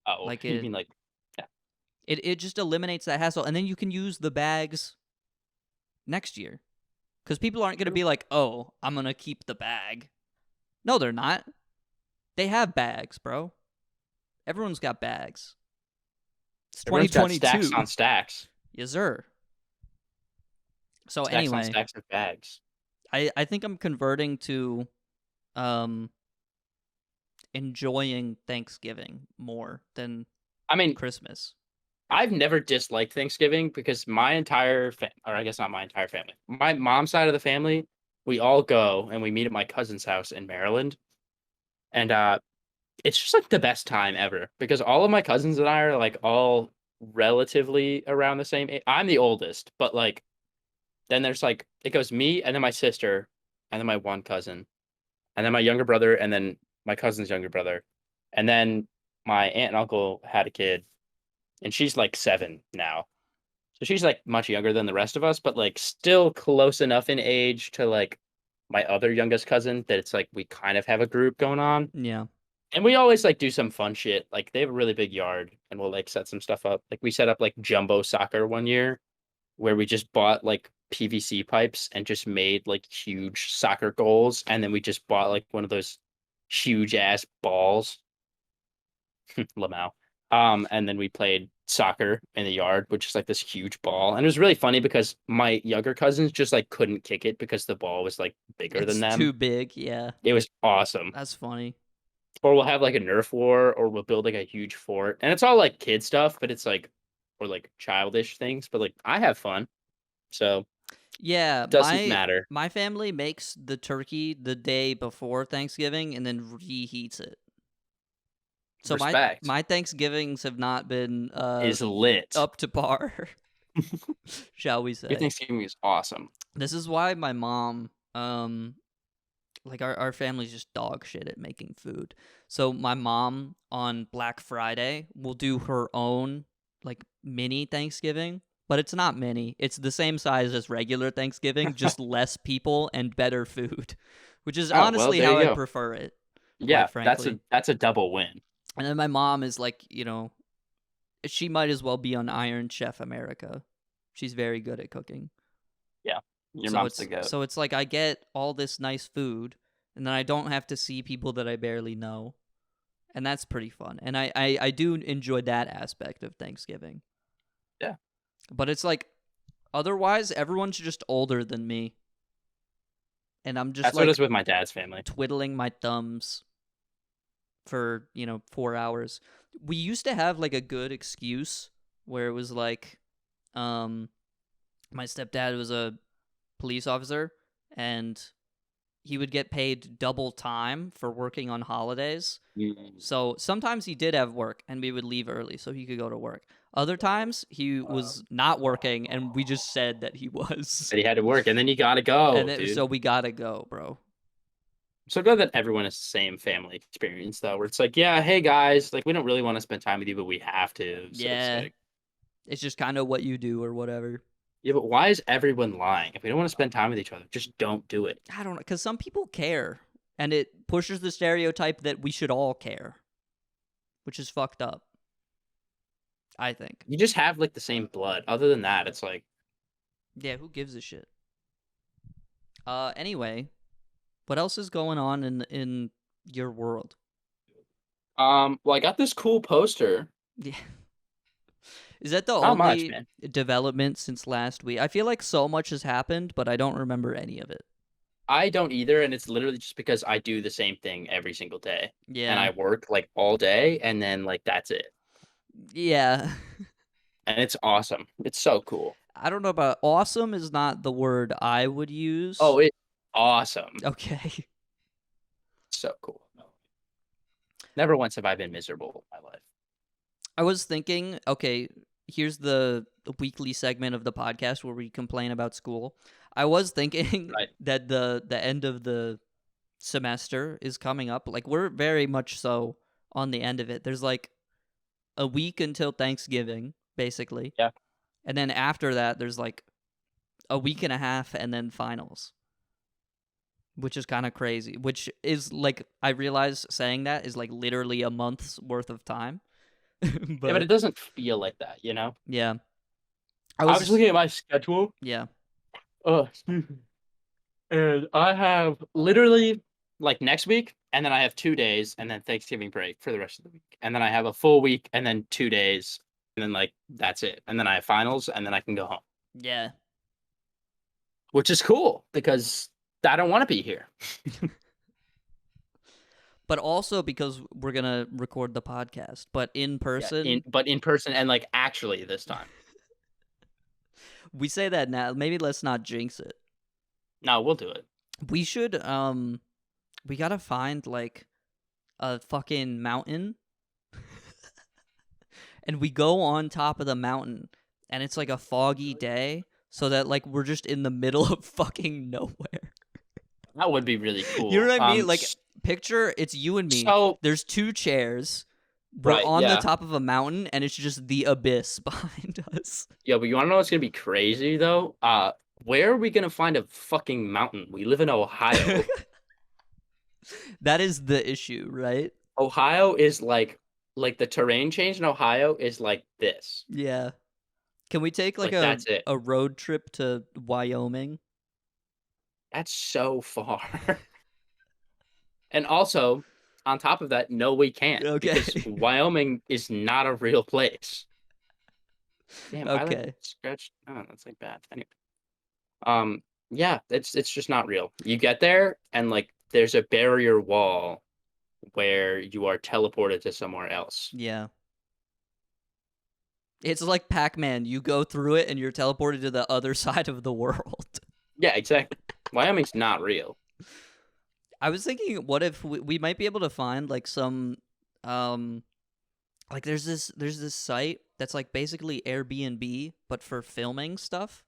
Oh, like you mean like yeah. It just eliminates that hassle, and then you can use the bags next year. Because people aren't going to be like, oh, I'm going to keep the bag. No, they're not. They have bags, bro. Everyone's got bags. It's Everyone's got 2022. stacks on stacks. Yes, sir. So Stacks anyway, on stacks of bags. I think I'm converting to enjoying Thanksgiving more than Christmas. I've never disliked Thanksgiving because my entire or I guess not my entire family. My mom's side of the family, we all go and we meet at my cousin's house in Maryland. And it's just like the best time ever because all of my cousins and I are like all relatively around the same age. I'm the oldest, but like then there's like it goes me and then my sister and then my one cousin and then my younger brother and then my cousin's younger brother. And then my aunt and uncle had a kid and she's like 7 now. So she's like much younger than the rest of us, but like still close enough in age to like my other youngest cousin that it's like we kind of have a group going on. Yeah. And we always like do some fun shit. Like they have a really big yard and we'll like set some stuff up. Like we set up like jumbo soccer one year where we just bought like PVC pipes and just made like huge soccer goals. And then we just bought like one of those huge ass balls. Lamau. And then we played soccer in the yard, which is like this huge ball. And it was really funny because my younger cousins just like couldn't kick it because the ball was like bigger than them. It's too big, yeah. It was awesome. That's funny. Or we'll have like a Nerf war, or we'll build like a huge fort. And it's all like kid stuff, but it's like, or like childish things, but like I have fun. So yeah, it doesn't matter. My family makes the turkey the day before Thanksgiving and then reheats it. So my Thanksgivings have not been is lit up to par, shall we say? Your Thanksgiving is awesome. This is why my mom, like our family's just dog shit at making food. So my mom on Black Friday will do her own like mini Thanksgiving, but it's not mini. It's the same size as regular Thanksgiving, just less people and better food, which is honestly how I prefer it. Yeah, frankly. that's a double win. And then my mom is like, she might as well be on Iron Chef America. She's very good at cooking. Yeah, your So mom's the goat. it's like I get all this nice food, and then I don't have to see people that I barely know, and that's pretty fun. And I do enjoy that aspect of Thanksgiving. Yeah. But it's like, otherwise, everyone's just older than me, and I'm just That's what it like is with my dad's family. twiddling my thumbs for 4 hours. We used to have like a good excuse where it was like, my stepdad was a police officer, and he would get paid double time for working on holidays. So sometimes he did have work, and we would leave early so he could go to work. Other times he was not working, and we just said that he was. But he had to work, and then you gotta go, And dude. so we gotta go, bro. I'm so glad that everyone has the same family experience, though, where it's like, yeah, hey guys, like we don't really want to spend time with you, but we have to. So Yeah. it's like, It's just kind of what you do or whatever. yeah, but why is everyone lying? If we don't want to spend time with each other, just don't do it. I don't know, because some people care, and it pushes the stereotype that we should all care, which is fucked up, I think. You just have like the same blood. Other than that, it's like, Yeah, who gives a shit? Anyway, what else is going on in your world? well, I got this cool poster. Yeah. Is that the Not much, only man. development since last week? I feel like so much has happened, but I don't remember any of it. I don't either, and it's literally just because I do the same thing every single day. Yeah. And I work like all day, and then like that's it. Yeah. And it's awesome. It's so cool. I don't know about awesome is not the word I would use. Oh, it's awesome. Okay. So cool. Never once have I been miserable in my life. I was thinking, okay, here's the weekly segment of the podcast where we complain about school. I was thinking Right. that the end of the semester is coming up. Like, we're very much so on the end of it. There's like a week until Thanksgiving, basically. Yeah. And then after that, there's like a week and a half and then finals, which is kind of crazy. Which is like, I realize saying that is like literally a month's worth of time. But it doesn't feel like that, you know? Yeah. I was looking at my schedule. Yeah. And I have literally like next week, and then I have 2 days, and then Thanksgiving break for the rest of the week. And then I have a full week, and then 2 days, and then like that's it. And then I have finals, and then I can go home. Yeah. Which is cool because I don't want to be here. But also because we're going to record the podcast, but in person. But in person and like actually this time. We say that now. Maybe let's not jinx it. No, we'll do it. We should we got to find like a fucking mountain. And we go on top of the mountain, and it's like a foggy day, so that like we're just in the middle of fucking nowhere. That would be really cool. You know what I mean? Like, picture it's you and me. So there's 2 chairs. We're Right, on the yeah. top of a mountain, and it's just the abyss behind us. Yeah, but you want to know what's gonna be crazy though? Where are we gonna find a fucking mountain? We live in Ohio. That is the issue, right? Ohio is like the terrain change in Ohio is like this. Yeah. Can we take like that's it. a road trip to Wyoming? That's so far. And also, on top of that, no, we can't. Okay. Because Wyoming is not a real place. Damn, I Okay. like scratched. Oh, that's like bad. Anyway. Yeah, it's just not real. You get there and like there's a barrier wall where you are teleported to somewhere else. Yeah. It's like Pac-Man. You go through it and you're teleported to the other side of the world. Yeah, exactly. Wyoming's not real. I was thinking, what if we might be able to find like some, like there's this site that's like basically Airbnb, but for filming stuff.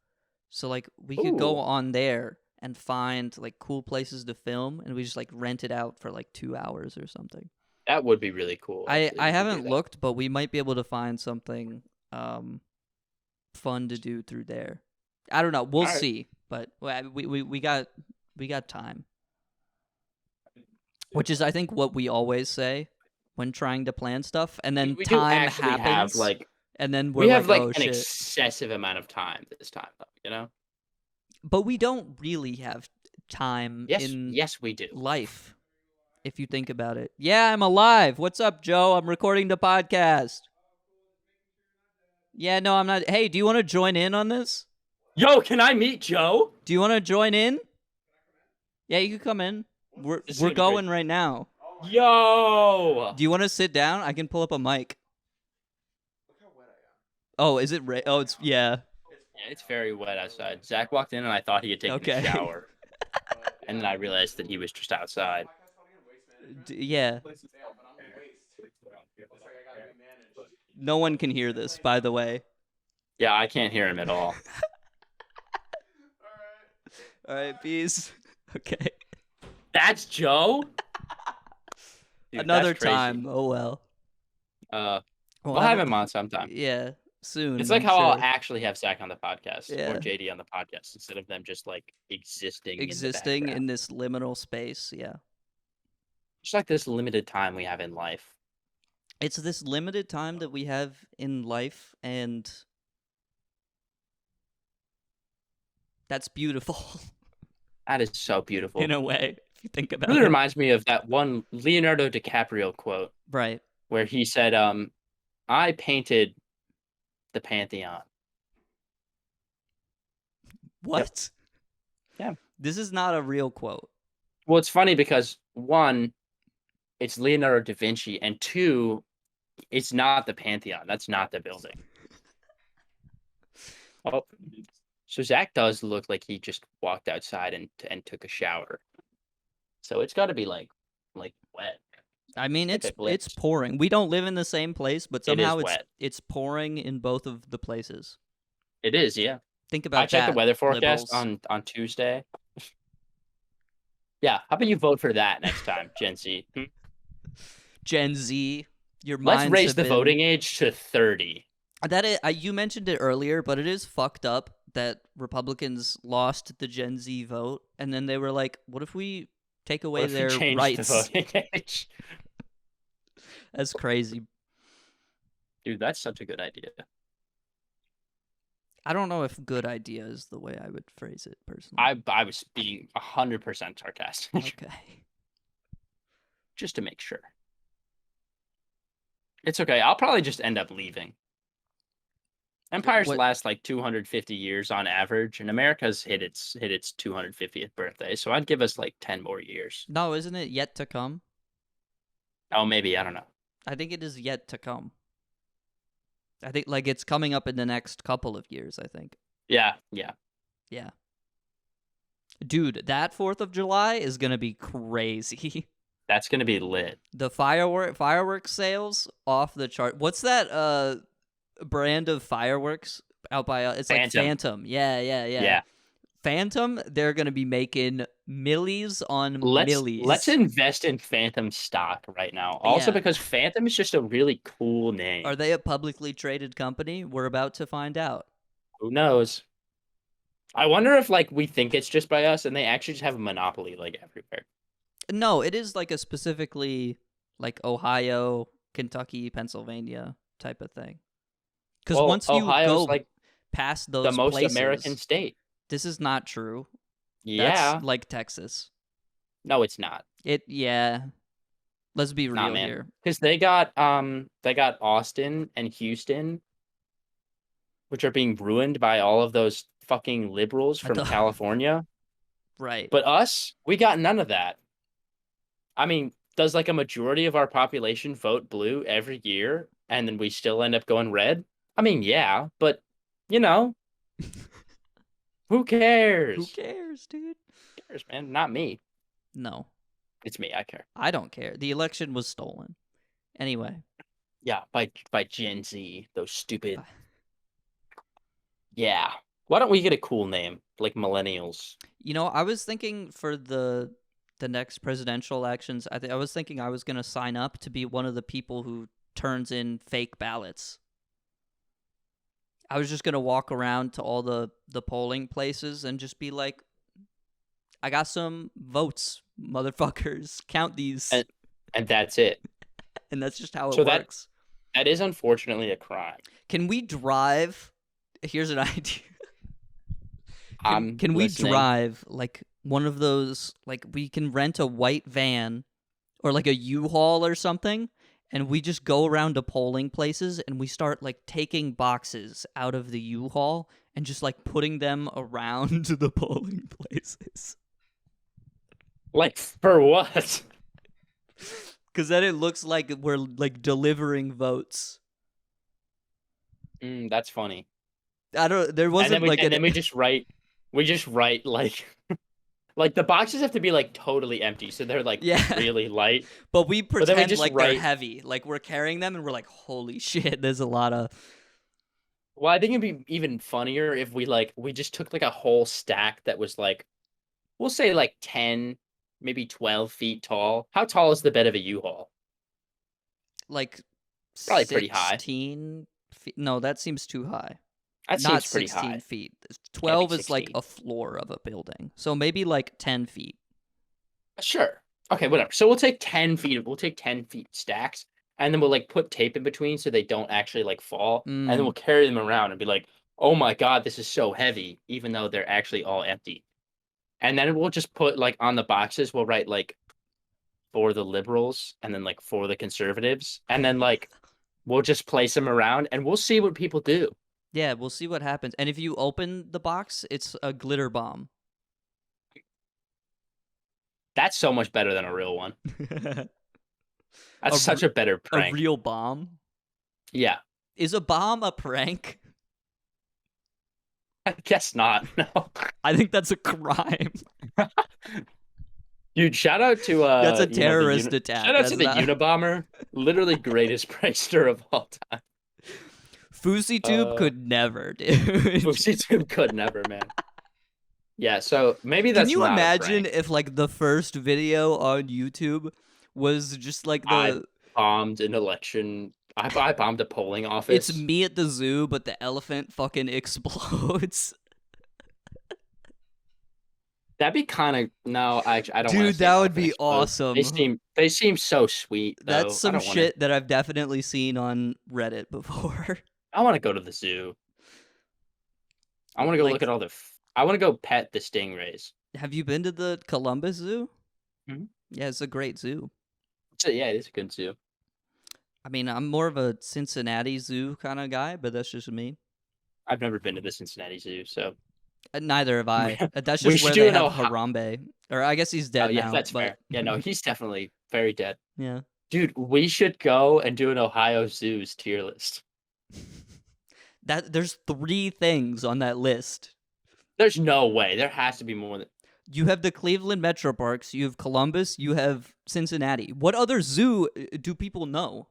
So like we could go Ooh. on there and find like cool places to film, and we just like rent it out for like 2 hours or something. That would be really cool. I actually, we could do haven't that. looked, but we might be able to find something fun to do through there. I don't know. We'll All right. see, but we got time. which is I think what we always say when trying to plan stuff, and then We do time actually have happens, like and then we we're have like, like oh an shit. excessive amount of time this time, though, you know? But we don't really have time in Yes, we do. life, if you think about it. Yeah, I'm alive. What's up, Joe? I'm recording the podcast. Yeah, no, I'm not. Hey, do you want to join in on this? Yo, can I meet Joe? Do you want to join in? Yeah, you can come in. We're This is gonna be going great. right now. Yo! Do you want to sit down? I can pull up a mic. Oh, is it? Oh, it's yeah. Yeah, it's very wet outside. Zach walked in and I thought he had taken Okay. a shower. And then I realized that he was just outside. Yeah. No one can hear this, by the way. Yeah, I can't hear him at all. All right, peace. Okay. That's Joe? Dude, Another that's crazy. time. Oh well. We'll have him on sometime. Yeah, soon. It's like I'm how I'll sure. actually have Zach on the podcast Yeah. or JD on the podcast instead of them just like existing in this liminal space. Yeah. Just like this limited time we have in life. It's this limited time that we have in life, and that's beautiful That is so beautiful. in a way, if you think It about really it. reminds me of that one Leonardo DiCaprio quote Right. where he said, I painted the Pantheon. What? Yeah. This is not a real quote. Well, it's funny because one, it's Leonardo da Vinci, and two, it's not the Pantheon. That's not the building. Oh, so Zach does look like he just walked outside and took a shower. So it's got to be like wet. I mean, Like it's pouring. We don't live in the same place, but somehow wet. it's pouring in both of the places. It is, yeah. Think about I checked that, the weather forecast liberals. on Tuesday. Yeah, how about you vote for that next time, Gen Z? Gen Z, your Let's minds raise have the been... voting age to 30. You mentioned it earlier, but it is fucked up that Republicans lost the Gen Z vote, and then they were like, "What if we take away What if we their change rights?" the voting age? That's crazy. Dude, that's such a good idea. I don't know if "good idea" is the way I would phrase it personally. I was being 100% sarcastic. Okay. Just to make sure. It's okay. I'll probably just end up leaving. Empires last like 250 years on average, and America's hit its 250th birthday. So I'd give us like 10 more years. No, isn't it yet to come? Oh, maybe, I don't know. I think it is yet to come. I think like it's coming up in the next couple of years, I think. Yeah. Yeah. Dude, that 4th of July is going to be crazy. That's going to be lit. The fireworks sales off the chart. What's that brand of fireworks out by it's Phantom. like Phantom. Yeah. Phantom, they're going to be making millies on millies. Let's invest in Phantom stock right now. Also because Phantom is just a really cool name. Are they a publicly traded company? We're about to find out. Who knows? I wonder if like we think it's just by us and they actually just have a monopoly like everywhere. No, it is like a specifically like Ohio, Kentucky, Pennsylvania type of thing. Because once you Ohio's go like past those the most places, American state. This is not true. Yeah. That's like Texas. No, it's not. Yeah. Let's be real here. Because they got Austin and Houston, which are being ruined by all of those fucking liberals from California. Right. But us, we got none of that. I mean, does like a majority of our population vote blue every year and then we still end up going red? I mean, yeah, but you know, who cares? Who cares, dude? Who cares, man? Not me. No. It's me. I care. I don't care. The election was stolen. Anyway. Yeah, by Gen Z, those stupid. Yeah. Why don't we get a cool name like millennials? You know, I was thinking for the next presidential elections, I was thinking I was going to sign up to be one of the people who turns in fake ballots. I was just going to walk around to all the polling places and just be like, I got some votes, motherfuckers. Count these. And that's it. And that's just how it So works. that is unfortunately a crime. Can we drive? Here's an idea. I'm Can we listening. drive like one of those, like we can rent a white van or like a U-Haul or something, and we just go around to polling places and we start like taking boxes out of the U-Haul and just like putting them around the polling places. Like, for what? Because then it looks like we're like delivering votes. That's funny. I don't. There And wasn't then like and then we just write like like the boxes have to be like totally empty, so they're like Yeah. really light. But we then we pretend just like they're write- heavy. Like we're carrying them and we're like, holy shit, there's a lot of. Well, I think it'd be even funnier if we just took like a whole stack that was like, we'll say like 10, maybe 12 feet tall. How tall is the bed of a U-Haul? Like Probably pretty high. 16 feet. No, that seems too high. That Not seems pretty 16 high. feet. 12 is like 16. a floor of a building. So maybe like 10 feet. Sure. Okay, whatever. So we'll take 10 feet. We'll take 10 feet stacks, and then we'll like put tape in between so they don't actually like fall, and then we'll carry them around and be like, "Oh my god, this is so heavy," even though they're actually all empty. And then we'll just put like on the boxes, we'll write like for the liberals and then like for the conservatives, and then like we'll just place them around and we'll see what people do. Yeah, we'll see what happens. And if you open the box, it's a glitter bomb. That's so much better than a real one. That's A such a better A prank. real bomb? Yeah. Is a bomb a prank? I guess not. No. I think that's a crime. Dude, shout out to That's a you know, the terrorist attack. Shout out That's to the not... Unabomber, literally greatest prankster of all time. FouseyTube could never, dude. FouseyTube could never, man. Yeah, so maybe that's Can you not a imagine prank. if like the first video on YouTube was just like I bombed an election. I bombed a polling office. it's me at the zoo, but the elephant fucking explodes. That'd be kind of no. I don't. wanna Dude, see that an would be elephant explode. awesome. They seem so sweet. Though. That's some shit that I've definitely seen on Reddit before. I want to go to the zoo. I want to go Like- look at all the. I want to go pet the stingrays. Have you been to the Columbus Zoo? Mhm. Yeah, it's a great zoo. So yeah, it is a good zoo. I mean, I'm more of a Cincinnati Zoo kind of guy, but that's just me. I've never been to the Cincinnati Zoo, so Neither have I. That's We just should where do they an have Ohio- Harambe. Or I guess he's dead yeah, now. that's but fair. Yeah, no, he's definitely very dead. yeah. Dude, we should go and do an Ohio Zoos tier list. There's 3 things on that list. There's no way. There has to be more than. You have the Cleveland Metro Parks, you have Columbus, you have Cincinnati. What other zoo do people know?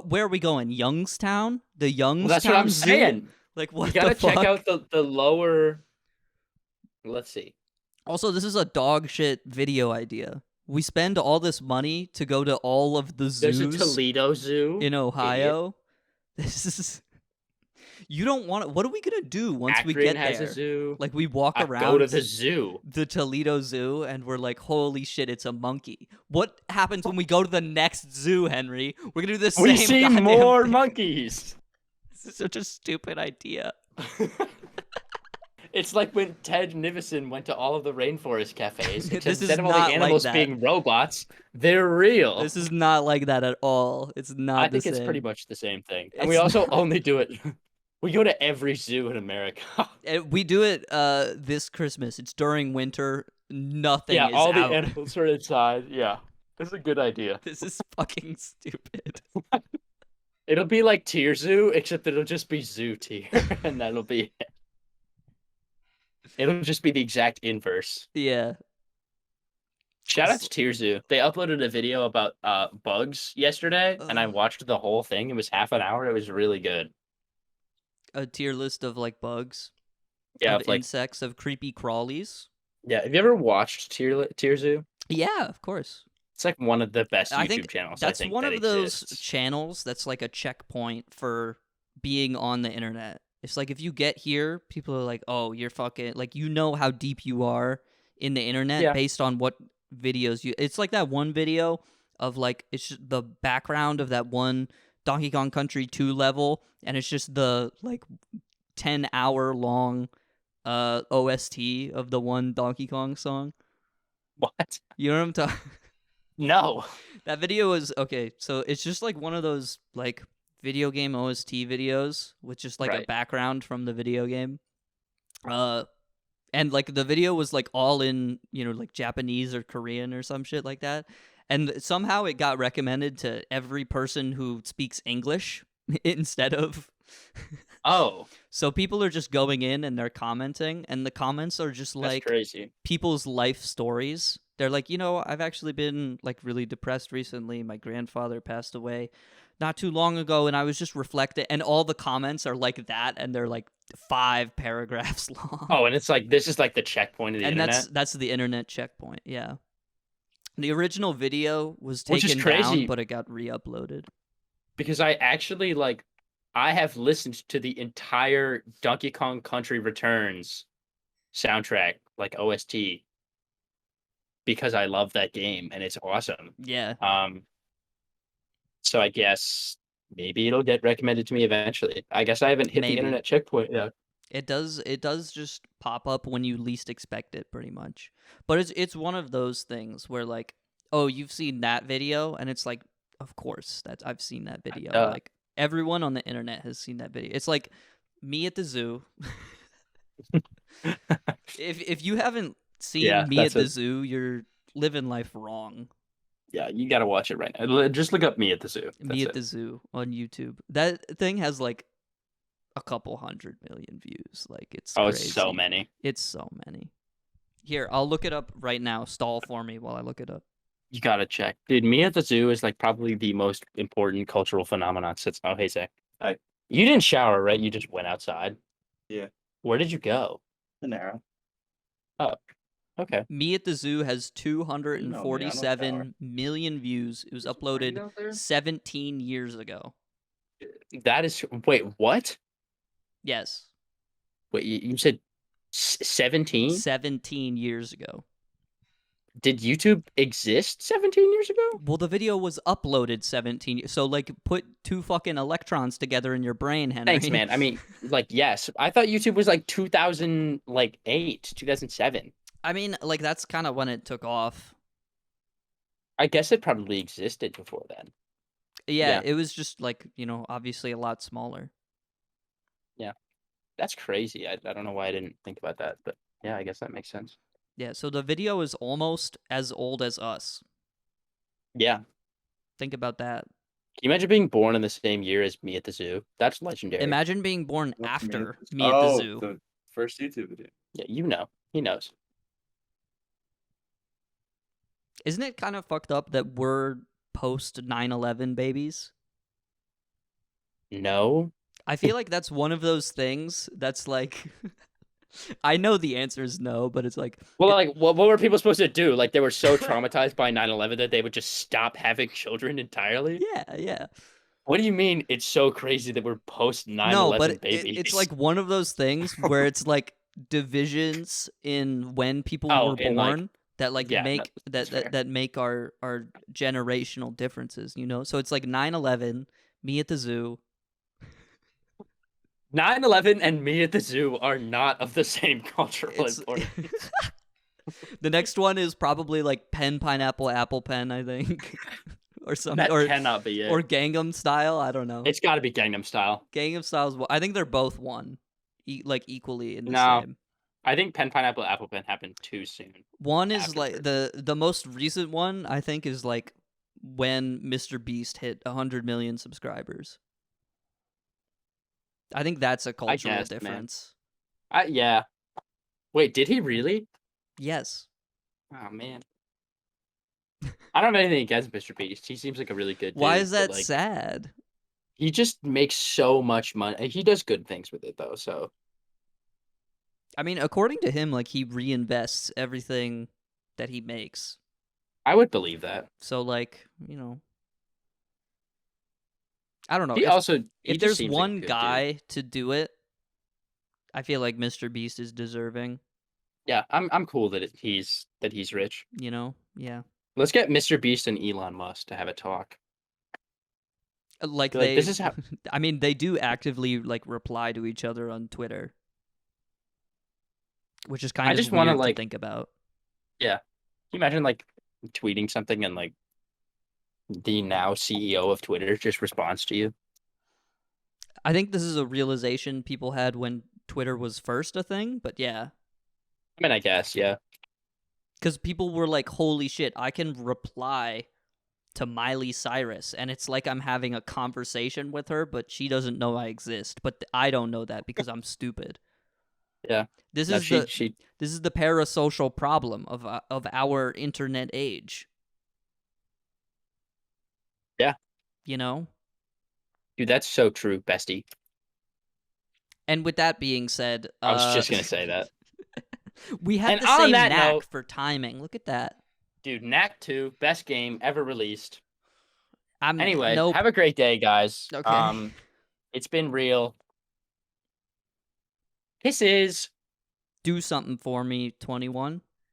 Where are we going? Youngstown? The Youngstown Well, that's what I'm Zoo? saying. Like, what You gotta the fuck? check out the lower. Let's see. Also, this is a dog shit video idea. We spend all this money to go to all of the There's a zoos Toledo Zoo in Ohio. This is... You don't want to... What are we going to do once we Akron get has there? a zoo. Like, we walk I around go to the zoo. the Toledo Zoo, and we're like, holy shit, it's a monkey. What happens when we go to the next zoo, Henry? We're going to do the same We see goddamn more thing. monkeys. This is such a stupid idea. It's like when Ted Nivison went to all of the rainforest cafes. This Except is instead of all not the like animals that. being robots, they're real. This is not like that at all. It's not I the think it's same. pretty much the same thing. And we It's also not. only do it. We go to every zoo in America. We do it this Christmas. It's during winter. Nothing Yeah, is all out. the animals are inside. Yeah, this is a good idea. This is fucking stupid. It'll be like Tier Zoo, except it'll just be Zoo Tier, and that'll be it. It'll just be the exact inverse. Yeah. Shout out to Tier Zoo. They uploaded a video about bugs yesterday, and I Ugh. watched the whole thing. It was half an hour. It was really good. A tier list of like bugs. Yeah, Of like insects, of creepy crawlies. yeah. Have you ever watched Tier Zoo? Yeah, of course. It's like one of the best I YouTube think channels. that's I think one that of those exists. channels that's like a checkpoint for being on the internet. It's like if you get here, people are like, "Oh, you're fucking like you know how deep you are in the internet Yeah. based on what videos you. It's like that one video of like it's just the background of that one Donkey Kong Country 2 level, and it's just the like 10-hour long OST of the one Donkey Kong song. What? You know what I'm talking? No. That video was okay. So it's just like one of those like video game OST videos with just like a Right. background from the video game. And like the video was like all in, you know, like Japanese or Korean or some shit like that. And somehow it got recommended to every person who speaks English instead of. Oh, So people are just going in and they're commenting, and the comments are just that's like crazy. people's life stories. They're like, you know, I've actually been like really depressed recently. My grandfather passed away not too long ago, and I was just reflecting. And all the comments are like that, and they're like 5 paragraphs long. Oh, and it's like this is like the checkpoint of the and internet, that's the internet checkpoint. Yeah, the original video was which is taken down, crazy but it got re-uploaded. because I actually like I have listened to the entire Donkey Kong Country Returns soundtrack, like OST, because I love that game and it's awesome. Yeah, So I guess maybe it'll get recommended to me eventually. I guess I haven't hit Maybe. the internet checkpoint yet. it does just pop up when you least expect it, pretty much. But it's one of those things where like, oh, you've seen that video, and it's like, of course that I've seen that video. Like everyone on the internet has seen that video. It's like me at the zoo. If you haven't seen Yeah, me at that's the it. zoo, you're living life wrong. Yeah, you gotta watch it right now. Just look up Me at the Zoo. Me That's at it. the zoo on YouTube. That thing has like a couple 100 million views. Like it's Oh, crazy. it's so many. It's so many. Here, I'll look it up right now. Stall for me while I look it up. You gotta check. Dude, Me at the Zoo is like probably the most important cultural phenomenon since oh hey Zach. Hi. You didn't shower, right? You just went outside. Yeah. Where did you go? An arrow. Okay. Me at the Zoo has You know me, I don't 247 million views. It was Is it raining uploaded out there? 17 years ago. That is wait, what? Yes, Wait, you said 17? 17 years ago. Did YouTube exist 17 years ago? Well, the video was uploaded 17. So, like, put 2 fucking electrons together in your brain, Henry. Thanks, man. I mean, like, yes. I thought YouTube was like 2008, 2007. I mean, like, that's kind of when it took off. I guess it probably existed before then. Yeah, Yeah. it was just, like, you know, obviously a lot smaller. That's crazy. I don't know why I didn't think about that, but yeah, I guess that makes sense. Yeah, so the video is almost as old as us. Yeah. Can Think about that. you imagine being born in the same year as Me at the Zoo? That's legendary. Imagine being born What's after the- me at the zoo. The first YouTube video. Yeah, you know. He knows. Isn't it kind of fucked up that we're post 9/11 babies? No. I feel like that's one of those things that's like I know the answer is no, but it's like Well, like, what were people supposed to do? Like, they were so traumatized by 9/11 that they would just stop having children entirely? yeah. What do you mean it's so crazy that we're post 9/11 No, but babies? it's like one of those things where it's like divisions in when people were and, like, born that like yeah, no, make that's fair. that make our generational differences, you know? So it's like 9/11, me at the zoo. 9/11 and Me at the Zoo are not of the same cultural It's importance. the next one is probably like pen, pineapple, apple pen, I think. Or some That or cannot be it. or Gangnam Style, I don't know. It's got to be Gangnam Style. Gangnam Style's I think they're both one. Like equally in the No. same. I think Pen Pineapple Apple Pen happened too soon. One is After like the most recent one, I think, is like when Mr. Beast hit 100 million subscribers. I think that's a cultural guess, man. difference. Yeah. Wait, did he really? Yes. Oh man. I don't have anything against Mr. Beast. He seems like a really good dude. Why is but, that like, sad? he just makes so much money. He does good things with it though, so I mean, according to him, like he reinvests everything that he makes. I would believe that. So like, you know, I don't know. He also If just there's seems like a one good dude. guy to do it, I feel like Mr. Beast is deserving. Yeah, I'm cool that he's rich. You know? Yeah. Let's get Mr. Beast and Elon Musk to have a talk. Like Be like, they this is how. I mean, they do actively like reply to each other on Twitter, which is I kind just of want to weird to like, think about. yeah. Can you imagine like tweeting something and like the now CEO of Twitter just responds to you? I think this is a realization people had when Twitter was first a thing, but yeah. I mean, I guess, yeah. Because people were like, holy shit, I can reply to Miley Cyrus, and it's like I'm having a conversation with her, but she doesn't know I exist. But I don't know that because I'm stupid. Yeah. This No, is she the parasocial problem of our internet age. Yeah. You know? Dude, that's so true, bestie. And with that being said, I was just gonna say that. we have And the on same that knack note, for timing. Look at that. dude, Knack 2, best game ever released. I'm Anyway, nope. have a great day, guys. Okay. It's been real. Kisses. Do something for me, 21.